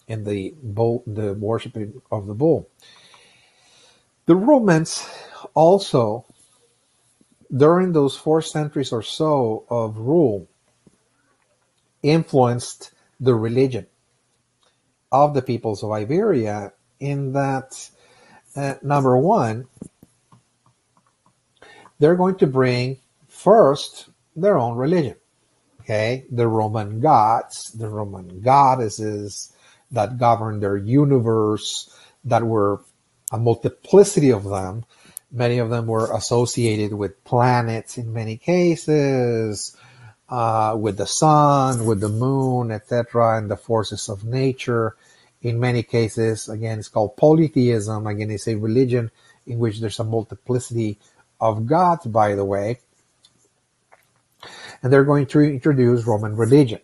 in the worshiping of the bull. The Romans also, during those 4 centuries or so of rule, influenced the religion of the peoples of Iberia, in that, number one, they're going to bring first their own religion. Okay, the Roman gods, the Roman goddesses that governed their universe, that were a multiplicity of them. Many of them were associated with planets in many cases, with the sun, with the moon, etc., and the forces of nature. In many cases, again, it's called polytheism. Again, it's a religion in which there's a multiplicity of gods, by the way. And they're going to introduce Roman religion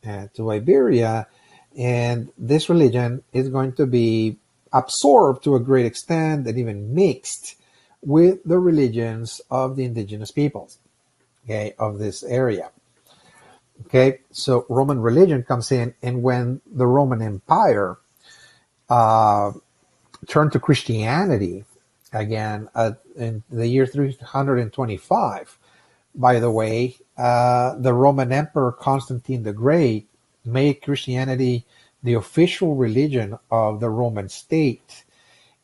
to Iberia, and this religion is going to be absorbed to a great extent and even mixed with the religions of the indigenous peoples, okay, of this area. Okay, so Roman religion comes in, and when the Roman Empire turned to Christianity again in the year 325, by the way, the Roman Emperor Constantine the Great made Christianity the official religion of the Roman state.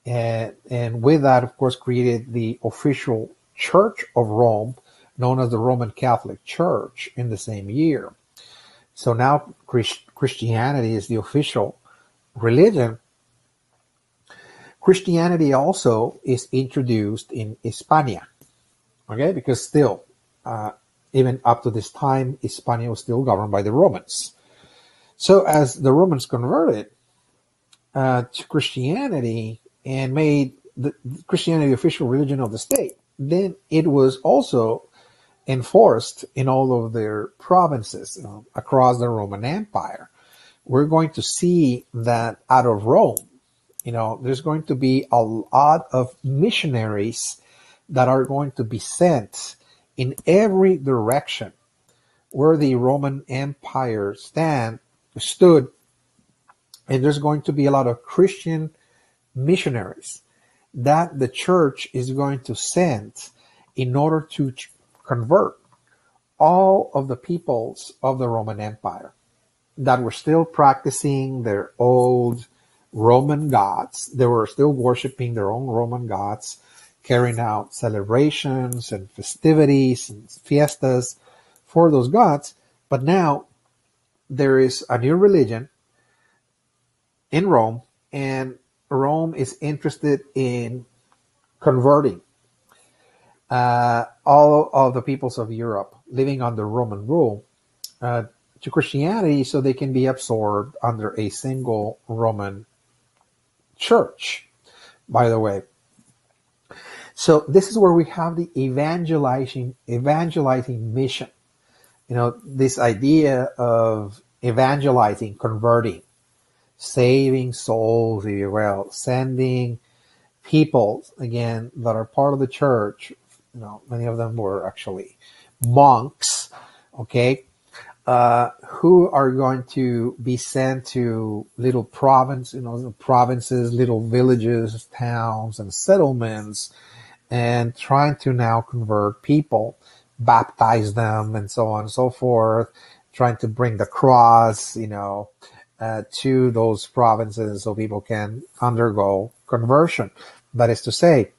And with that, of course, created the official Church of Rome, known as the Roman Catholic Church, in the same year. So now Christianity is the official religion. Christianity also is introduced in Hispania, okay, because still, even up to this time, Hispania was still governed by the Romans. So as the Romans converted to Christianity and made Christianity the official religion of the state, then it was also enforced in all of their provinces across the Roman Empire. We're going to see that out of Rome, there's going to be a lot of missionaries that are going to be sent in every direction where the Roman Empire stood, and there's going to be a lot of Christian missionaries that the church is going to send in order to convert all of the peoples of the Roman Empire that were still practicing their old Roman gods. They were still worshiping their own Roman gods, carrying out celebrations and festivities and fiestas for those gods. But now there is a new religion in Rome, and Rome is interested in converting all of the peoples of Europe living under Roman rule to Christianity, so they can be absorbed under a single Roman church, by the way. So this is where we have the evangelizing mission. This idea of evangelizing, converting, saving souls, if you will, sending people, again, that are part of the church. Many of them were actually monks, okay, who are going to be sent to little provinces, little villages, towns, and settlements, and trying to now convert people, baptize them, and so on and so forth, trying to bring the cross, to those provinces so people can undergo conversion. That is to say,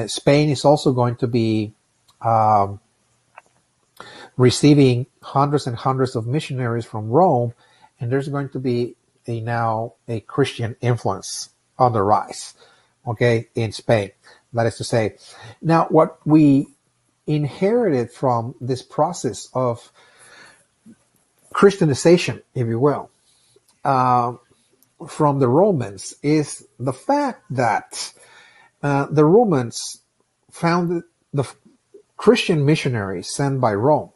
Spain is also going to be receiving hundreds and hundreds of missionaries from Rome, and there's going to be now a Christian influence on the rise, okay, in Spain. That is to say, now what we inherited from this process of Christianization, if you will, from the Romans is the fact that the Romans found the Christian missionaries sent by Rome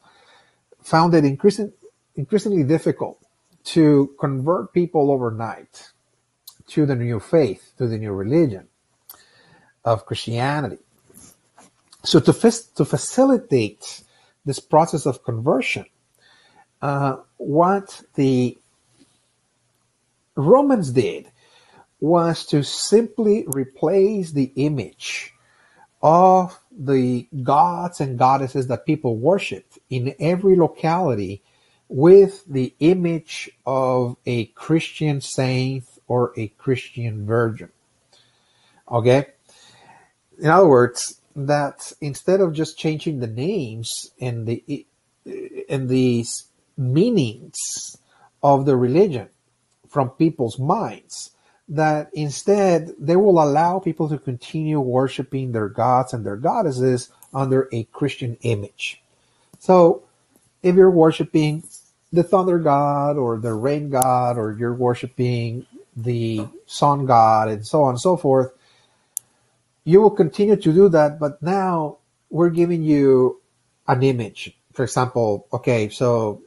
found it increasingly difficult to convert people overnight to the new faith, to the new religion of Christianity. So to facilitate this process of conversion, what the Romans did was to simply replace the image of the gods and goddesses that people worshipped in every locality with the image of a Christian saint or a Christian virgin. Okay? In other words, that instead of just changing the names and the meanings of the religion from people's minds, that instead they will allow people to continue worshiping their gods and their goddesses under a Christian image. So if you're worshiping the thunder god or the rain god, or you're worshiping the sun god and so on and so forth, you will continue to do that, but now we're giving you an image. For example, okay, so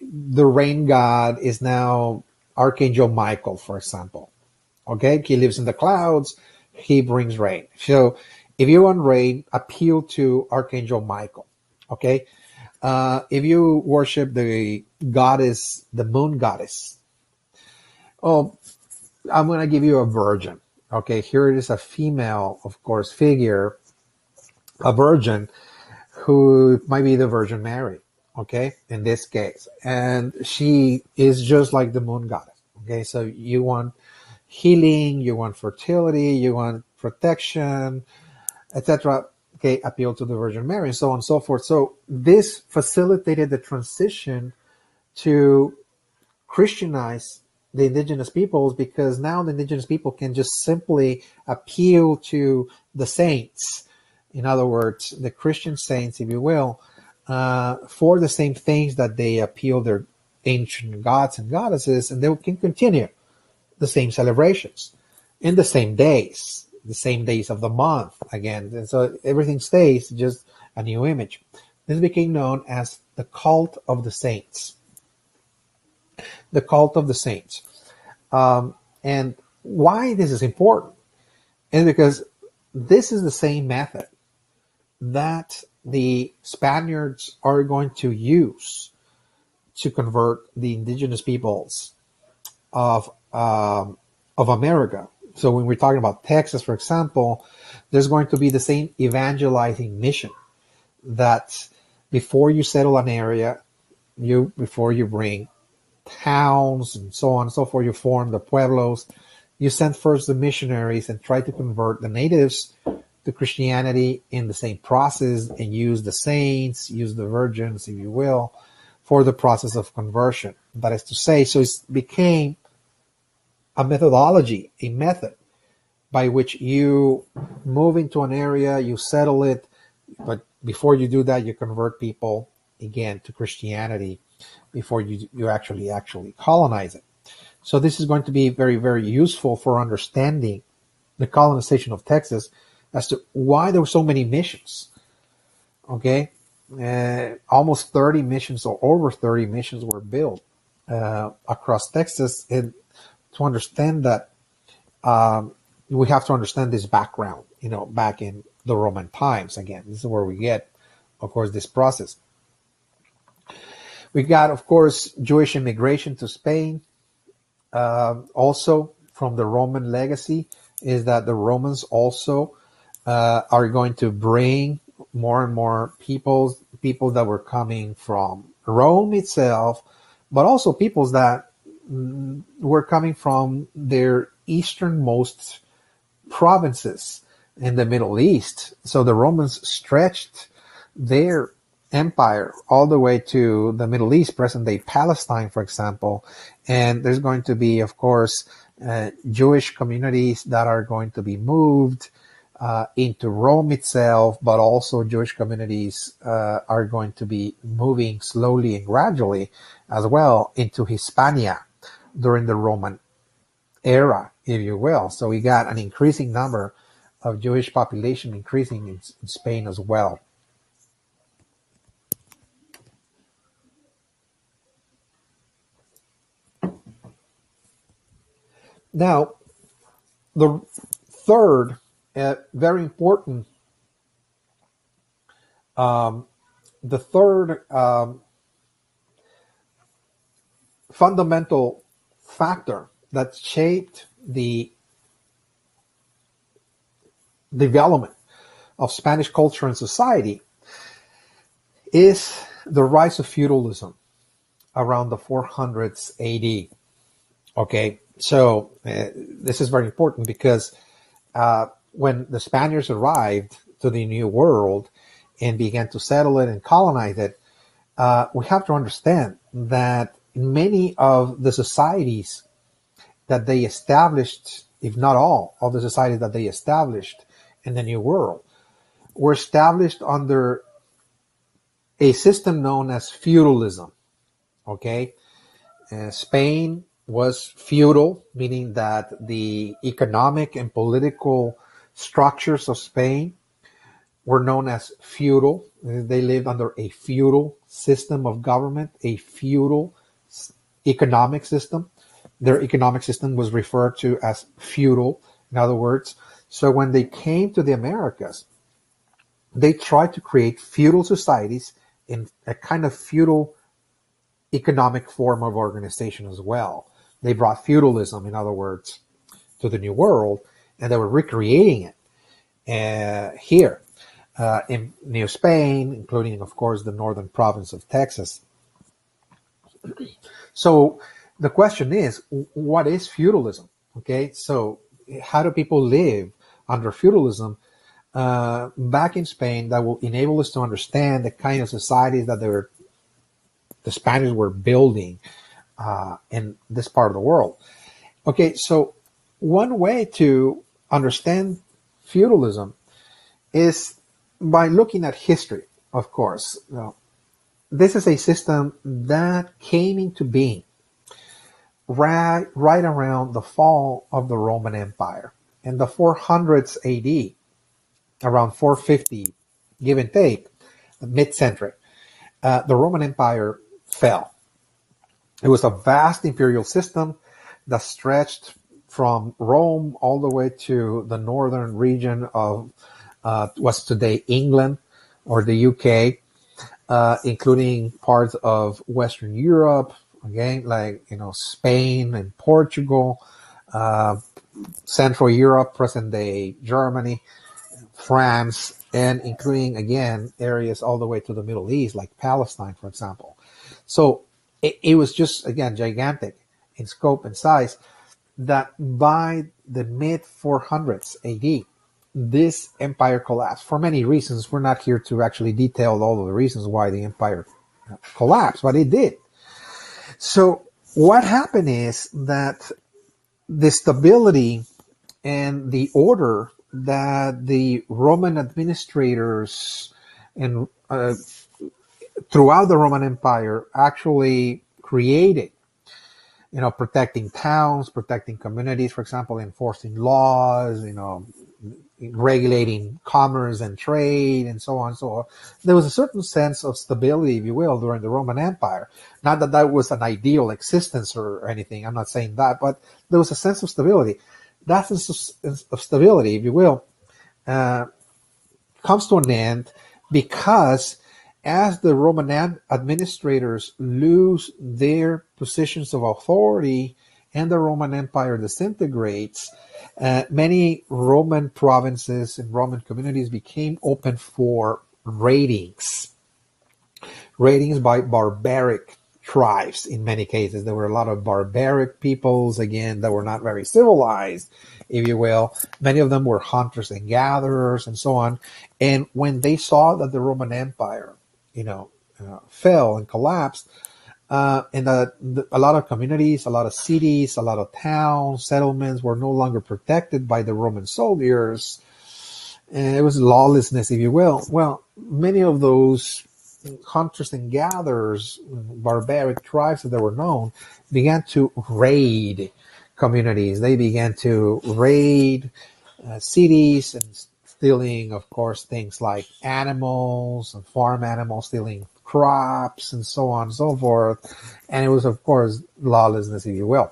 the rain god is now Archangel Michael, for example. Okay, he lives in the clouds, he brings rain. So if you want rain, appeal to Archangel Michael. Okay, if you worship the goddess, the moon goddess, oh, I'm going to give you a virgin. Okay, here it is, a female, of course, figure, a virgin, who might be the Virgin Mary, okay, in this case. And she is just like the moon goddess, okay? So you want healing, you want fertility, you want protection, etc. Okay, appeal to the Virgin Mary, and so on and so forth. So this facilitated the transition to Christianize the indigenous peoples, because now the indigenous people can just simply appeal to the saints. In other words, the Christian saints, if you will, for the same things that they appeal their ancient gods and goddesses, and they can continue the same celebrations in the same days of the month again. And so everything stays just a new image. This became known as the cult of the saints. The cult of the saints. And why this is important is because this is the same method that the Spaniards are going to use to convert the indigenous peoples of America. So when we're talking about Texas, for example, there's going to be the same evangelizing mission that before you settle an area, before you bring towns and so on and so forth, you form the pueblos, you send first the missionaries and try to convert the natives to Christianity in the same process, and use the saints, use the virgins, if you will, for the process of conversion. That is to say, so it became a methodology, a method by which you move into an area, you settle it, but before you do that, you convert people again to Christianity before you actually colonize it. So this is going to be very, very useful for understanding the colonization of Texas as to why there were so many missions. Okay, almost 30 missions, or over 30 missions, were built across Texas, and to understand that, we have to understand this background, back in the Roman times. Again, this is where we get, of course, this process. We got, of course, Jewish immigration to Spain. Also, from the Roman legacy, is that the Romans also are going to bring more and more people that were coming from Rome itself, but also peoples that were coming from their easternmost provinces in the Middle East. So the Romans stretched their empire all the way to the Middle East, present-day Palestine, for example. And there's going to be, of course, Jewish communities that are going to be moved into Rome itself, but also Jewish communities are going to be moving slowly and gradually as well into Hispania during the Roman era, if you will. So we got an increasing number of Jewish population increasing in Spain as well. Now, the third, very important, the third fundamental factor that shaped the development of Spanish culture and society is the rise of feudalism around the 400s AD. Okay, so this is very important because when the Spaniards arrived to the New World and began to settle it and colonize it, we have to understand that many of the societies that they established, if not all of the societies that they established in the New World, were established under a system known as feudalism. Okay, Spain was feudal, meaning that the economic and political structures of Spain were known as feudal. They lived under a feudal system of government, a feudal economic system. Their economic system was referred to as feudal, in other words. So when they came to the Americas, they tried to create feudal societies in a kind of feudal economic form of organization as well. They brought feudalism, in other words, to the New World, and they were recreating it here in New Spain, including, of course, the northern province of Texas. So the question is, what is feudalism? Okay, so how do people live under feudalism back in Spain that will enable us to understand the kind of societies that the Spaniards were building in this part of the world? Okay, so one way to understand feudalism is by looking at history, of course. Now, this is a system that came into being right around the fall of the Roman Empire. In the 400s AD, around 450, give and take, mid-century, the Roman Empire fell. It was a vast imperial system that stretched from Rome all the way to the northern region of what's today England or the UK, including parts of Western Europe, again, like, Spain and Portugal, Central Europe, present day Germany, France, and including, again, areas all the way to the Middle East, like Palestine, for example. So it was just, again, gigantic in scope and size, that by the mid 400s AD, this empire collapsed for many reasons. We're not here to actually detail all of the reasons why the empire collapsed, but it did. So what happened is that the stability and the order that the Roman administrators and throughout the Roman Empire actually created, protecting towns, protecting communities, for example, enforcing laws, regulating commerce and trade and so on and so on. There was a certain sense of stability, if you will, during the Roman Empire. Not that that was an ideal existence or anything. I'm not saying that, but there was a sense of stability. That sense of stability, if you will, comes to an end because as the Roman administrators lose their positions of authority and the Roman Empire disintegrates, many Roman provinces and Roman communities became open for raidings by barbaric tribes. In many cases, there were a lot of barbaric peoples, again, that were not very civilized, if you will. Many of them were hunters and gatherers and so on. And when they saw that the Roman Empire, fell and collapsed, and a lot of communities, a lot of cities, a lot of towns, settlements were no longer protected by the Roman soldiers. And it was lawlessness, if you will. Well, many of those hunters and gatherers, barbaric tribes that were known, began to raid communities. They began to raid cities and stealing, of course, things like animals and farm animals, stealing crops and so on and so forth. And it was, of course, lawlessness, if you will.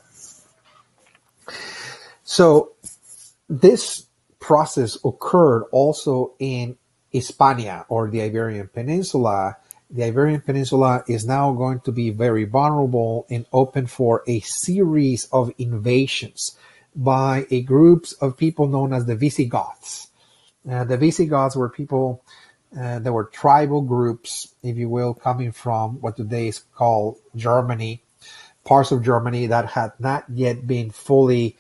So this process occurred also in Hispania, or the Iberian Peninsula. The Iberian Peninsula is now going to be very vulnerable and open for a series of invasions by a group of people known as the Visigoths. The Visigoths were people that were tribal groups, if you will, coming from what today is called Germany, parts of Germany that had not yet been fully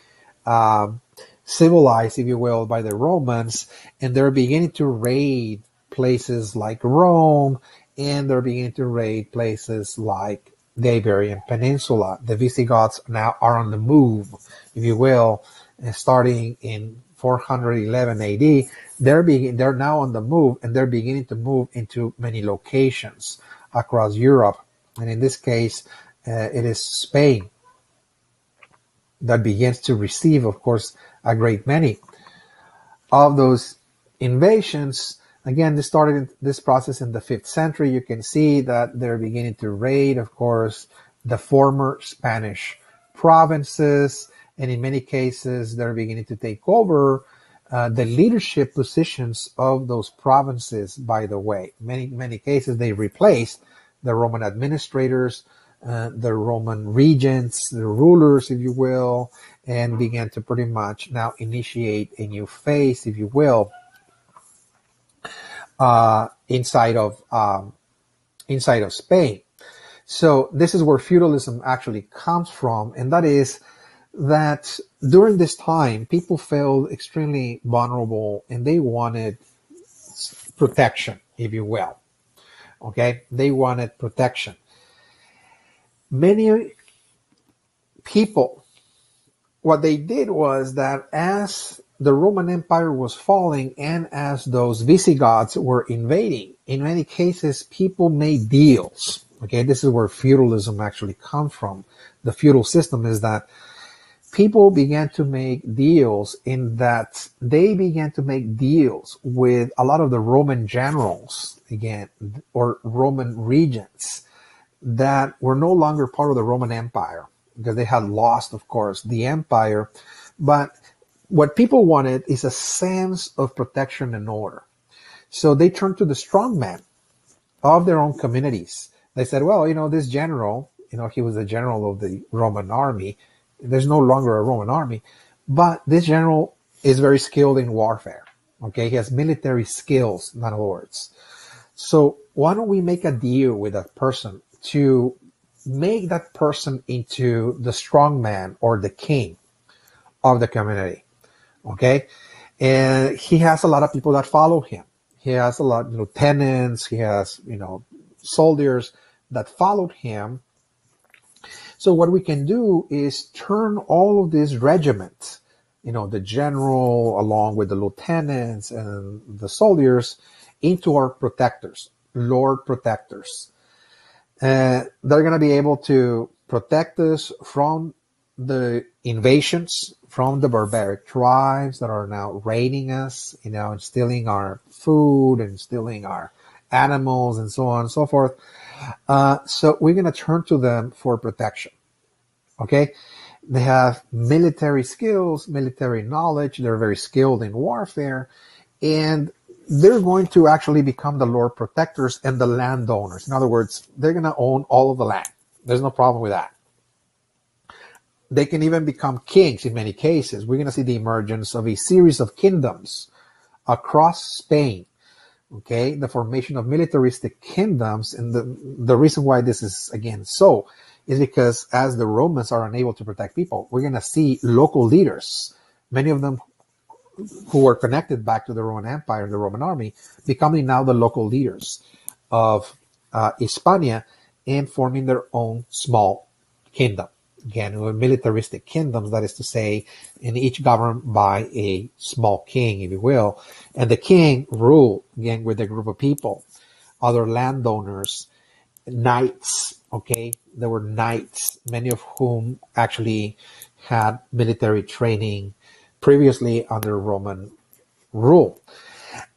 civilized, if you will, by the Romans, and they're beginning to raid places like Rome, and they're beginning to raid places like the Iberian Peninsula. The Visigoths now are on the move, if you will, starting in 411 AD. They're now on the move, and they're beginning to move into many locations across Europe. And in this case, it is Spain that begins to receive, of course, a great many of those invasions. Again, this started this process in the 5th century. You can see that they're beginning to raid, of course, the former Spanish provinces, and in many cases, they're beginning to take over the leadership positions of those provinces, by the way. Many cases, they replaced the Roman administrators, the Roman regents, the rulers, if you will, and began to pretty much now initiate a new phase, if you will, inside of Spain. So this is where feudalism actually comes from, and that is that during this time, people felt extremely vulnerable and they wanted protection, if you will. Okay? They wanted protection. Many people, what they did was that as the Roman Empire was falling and as those Visigoths were invading, in many cases, people made deals. Okay? This is where feudalism actually comes from. The feudal system is that people began to make deals, in that they began to make deals with a lot of the Roman generals, again, or Roman regents that were no longer part of the Roman Empire because they had lost, of course, the empire. But what people wanted is a sense of protection and order. So they turned to the strongman of their own communities. They said, well, this general, he was the general of the Roman army. There's no longer a Roman army, but this general is very skilled in warfare. Okay, he has military skills, in other words. So why don't we make a deal with that person to make that person into the strongman or the king of the community? Okay, and he has a lot of people that follow him. He has a lot of lieutenants. He has soldiers that followed him. So what we can do is turn all of these regiments, the general along with the lieutenants and the soldiers, into our protectors, Lord protectors. They're going to be able to protect us from the invasions, from the barbaric tribes that are now raiding us, and stealing our food and stealing our animals and so on and so forth. So we're going to turn to them for protection. Okay. They have military skills, military knowledge. They're very skilled in warfare, and they're going to actually become the Lord protectors and the landowners. In other words, they're going to own all of the land. There's no problem with that. They can even become kings in many cases. We're going to see the emergence of a series of kingdoms across Spain. Okay, the formation of militaristic kingdoms, and the reason why this is again so is because as the Romans are unable to protect people, we're going to see local leaders, many of them who were connected back to the Roman Empire, the Roman army, becoming now the local leaders of Hispania and forming their own small kingdom. Again, militaristic kingdoms, that is to say, and each governed by a small king, if you will. And the king ruled, again, with a group of people, other landowners, knights, okay? There were knights, many of whom actually had military training previously under Roman rule.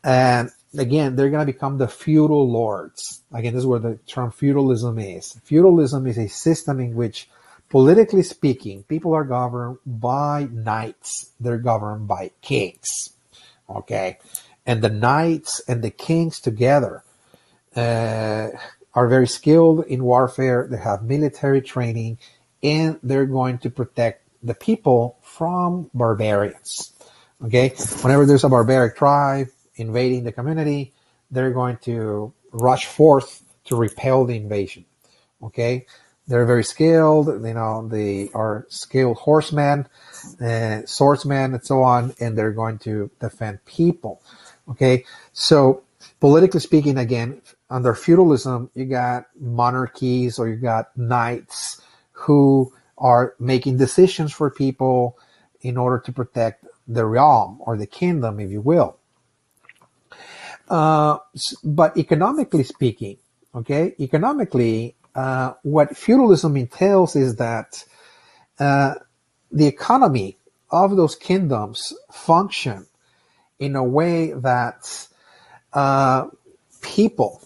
And again, they're going to become the feudal lords. Again, this is where the term feudalism is. Feudalism is a system in which, politically speaking, people are governed by knights. They're governed by kings. Okay? And the knights and the kings together are very skilled in warfare. They have military training, and they're going to protect the people from barbarians. Okay? Whenever there's a barbaric tribe invading the community, they're going to rush forth to repel the invasion. Okay? They're very skilled, they are skilled horsemen, swordsmen, and so on, and they're going to defend people. Okay, so politically speaking, again, under feudalism, you got monarchies or you got knights who are making decisions for people in order to protect the realm or the kingdom, if you will. But economically speaking, okay, what feudalism entails is that the economy of those kingdoms function in a way that people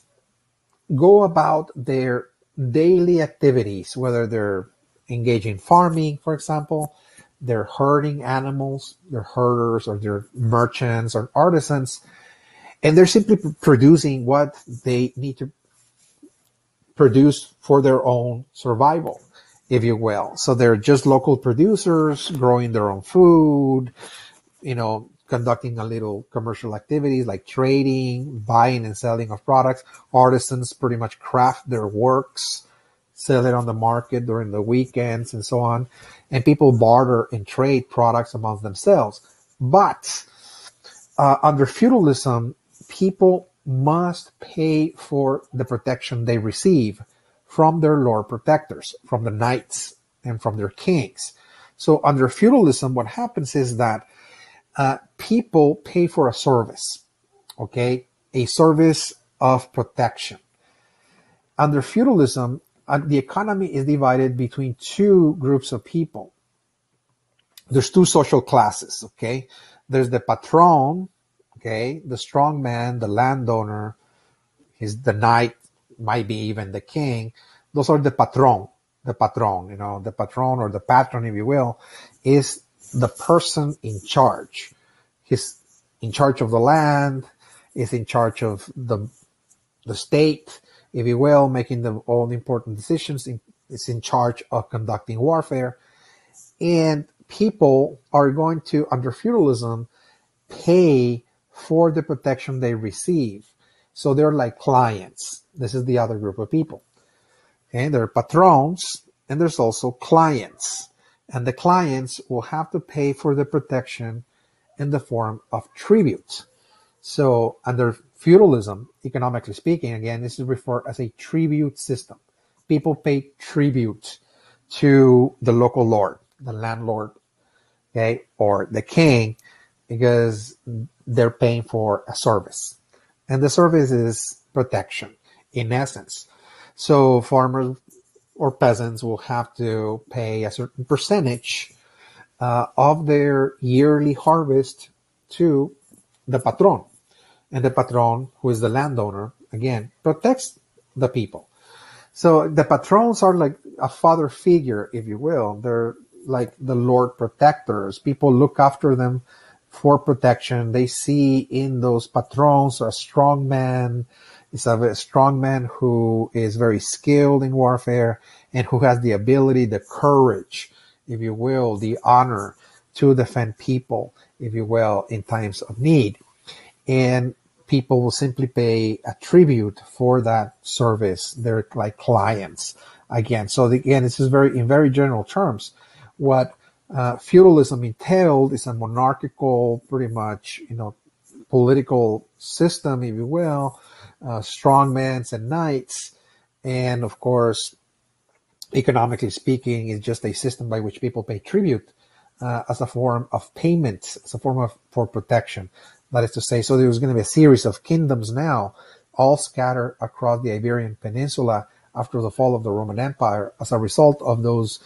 go about their daily activities, whether they're engaging in farming, for example, they're herding animals, they're herders or they're merchants or artisans, and they're simply producing what they need to produce for their own survival, if you will. So they're just local producers growing their own food, conducting a little commercial activities like trading, buying and selling of products. Artisans pretty much craft their works, sell it on the market during the weekends and so on. And people barter and trade products amongst themselves. But under feudalism, people must pay for the protection they receive from their lord protectors, from the knights and from their kings. So under feudalism, what happens is that people pay for a service, okay? A service of protection. Under feudalism, the economy is divided between two groups of people. There's two social classes, okay? There's the patron, okay? The strong man, the landowner, the knight, might be even the king. Those are the patron. The patron, the patron or the patron, if you will, is the person in charge. He's in charge of the land, is in charge of the state, if you will, making all the important decisions, is in charge of conducting warfare. And people are going to, under feudalism, pay for the protection they receive. So they're like clients. This is the other group of people. Okay, there are patrons, and there's also clients. And the clients will have to pay for the protection in the form of tribute. So under feudalism, economically speaking, again, this is referred as a tribute system. People pay tribute to the local lord, the landlord, okay, or the king, because they're paying for a service. And the service is protection, in essence. So farmers or peasants will have to pay a certain percentage of their yearly harvest to the patron. And the patron, who is the landowner, again, protects the people. So the patrons are like a father figure, if you will. They're like the Lord protectors. People look after them for protection. They see in those patrons a strong man. It's a strong man who is very skilled in warfare and who has the ability, the courage, if you will, the honor to defend people, if you will, in times of need. And people will simply pay a tribute for that service. They're like clients again. So again, this is in very general terms. What feudalism entailed is a monarchical, pretty much, political system, if you will, strongmen and knights, and of course, economically speaking, is just a system by which people pay tribute as a form of payment, as a form of for protection. That is to say, so there was going to be a series of kingdoms now, all scattered across the Iberian Peninsula after the fall of the Roman Empire as a result of those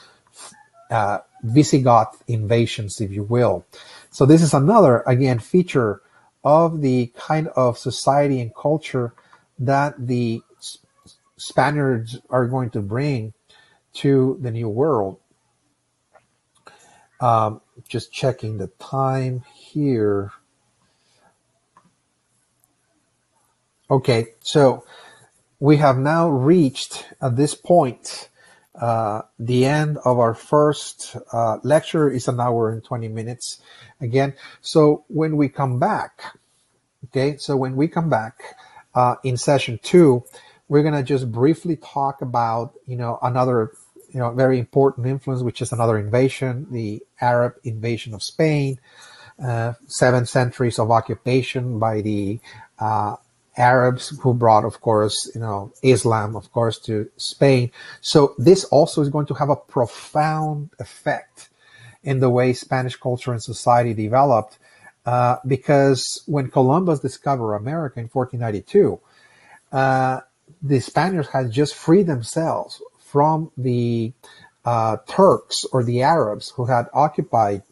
Visigoth invasions, if you will. So this is another, again, feature of the kind of society and culture that the Spaniards are going to bring to the New World. Just checking the time here. Okay, so we have now reached at this point the end of our first lecture. Is an hour and 20 minutes again. So when we come back, in session 2, we're going to just briefly talk about, another, very important influence, which is another invasion, the Arab invasion of Spain, 7 centuries of occupation by the Arabs, who brought, of course, Islam, of course, to Spain. So this also is going to have a profound effect in the way Spanish culture and society developed, because when Columbus discovered America in 1492, the Spaniards had just freed themselves from the Turks or the Arabs who had occupied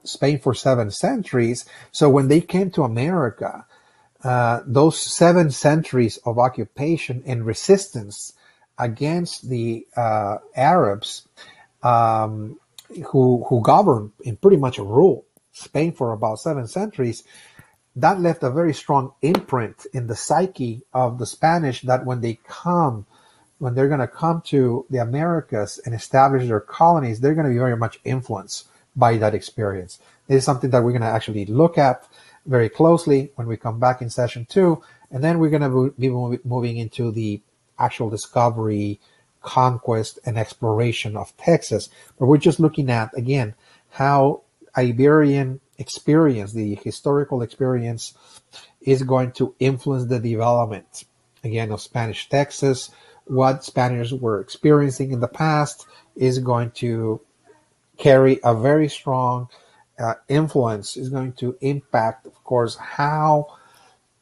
Spain for 7 centuries. So when they came to America, those 7 centuries of occupation and resistance against the Arabs, who governed and pretty much ruled Spain for about 7 centuries, that left a very strong imprint in the psyche of the Spanish, that when they're going to come to the Americas and establish their colonies, they're going to be very much influenced by that experience. This is something that we're going to actually look at very closely when we come back in session 2, and then we're going to be moving into the actual discovery, conquest, and exploration of Texas. But we're just looking at, again, how Iberian experience, the historical experience, is going to influence the development, again, of Spanish Texas. What Spaniards were experiencing in the past is going to carry a very strong influence, is going to impact, of course, how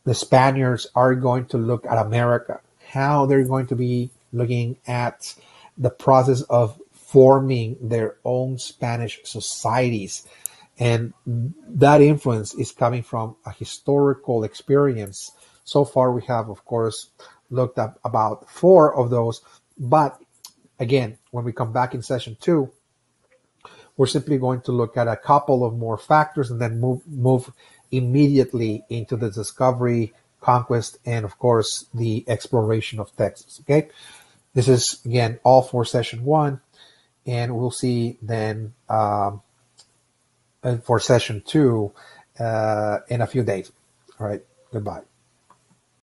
the Spaniards are going to look at America, how they're going to be looking at the process of forming their own Spanish societies. And that influence is coming from a historical experience. So far, we have, of course, looked at about 4 of those. But again, when we come back in session 2, we're simply going to look at a couple of more factors and then move immediately into the discovery, conquest, and of course, the exploration of Texas. Okay. This is, again, all for session 1, and we'll see then for session 2 in a few days. All right. Goodbye.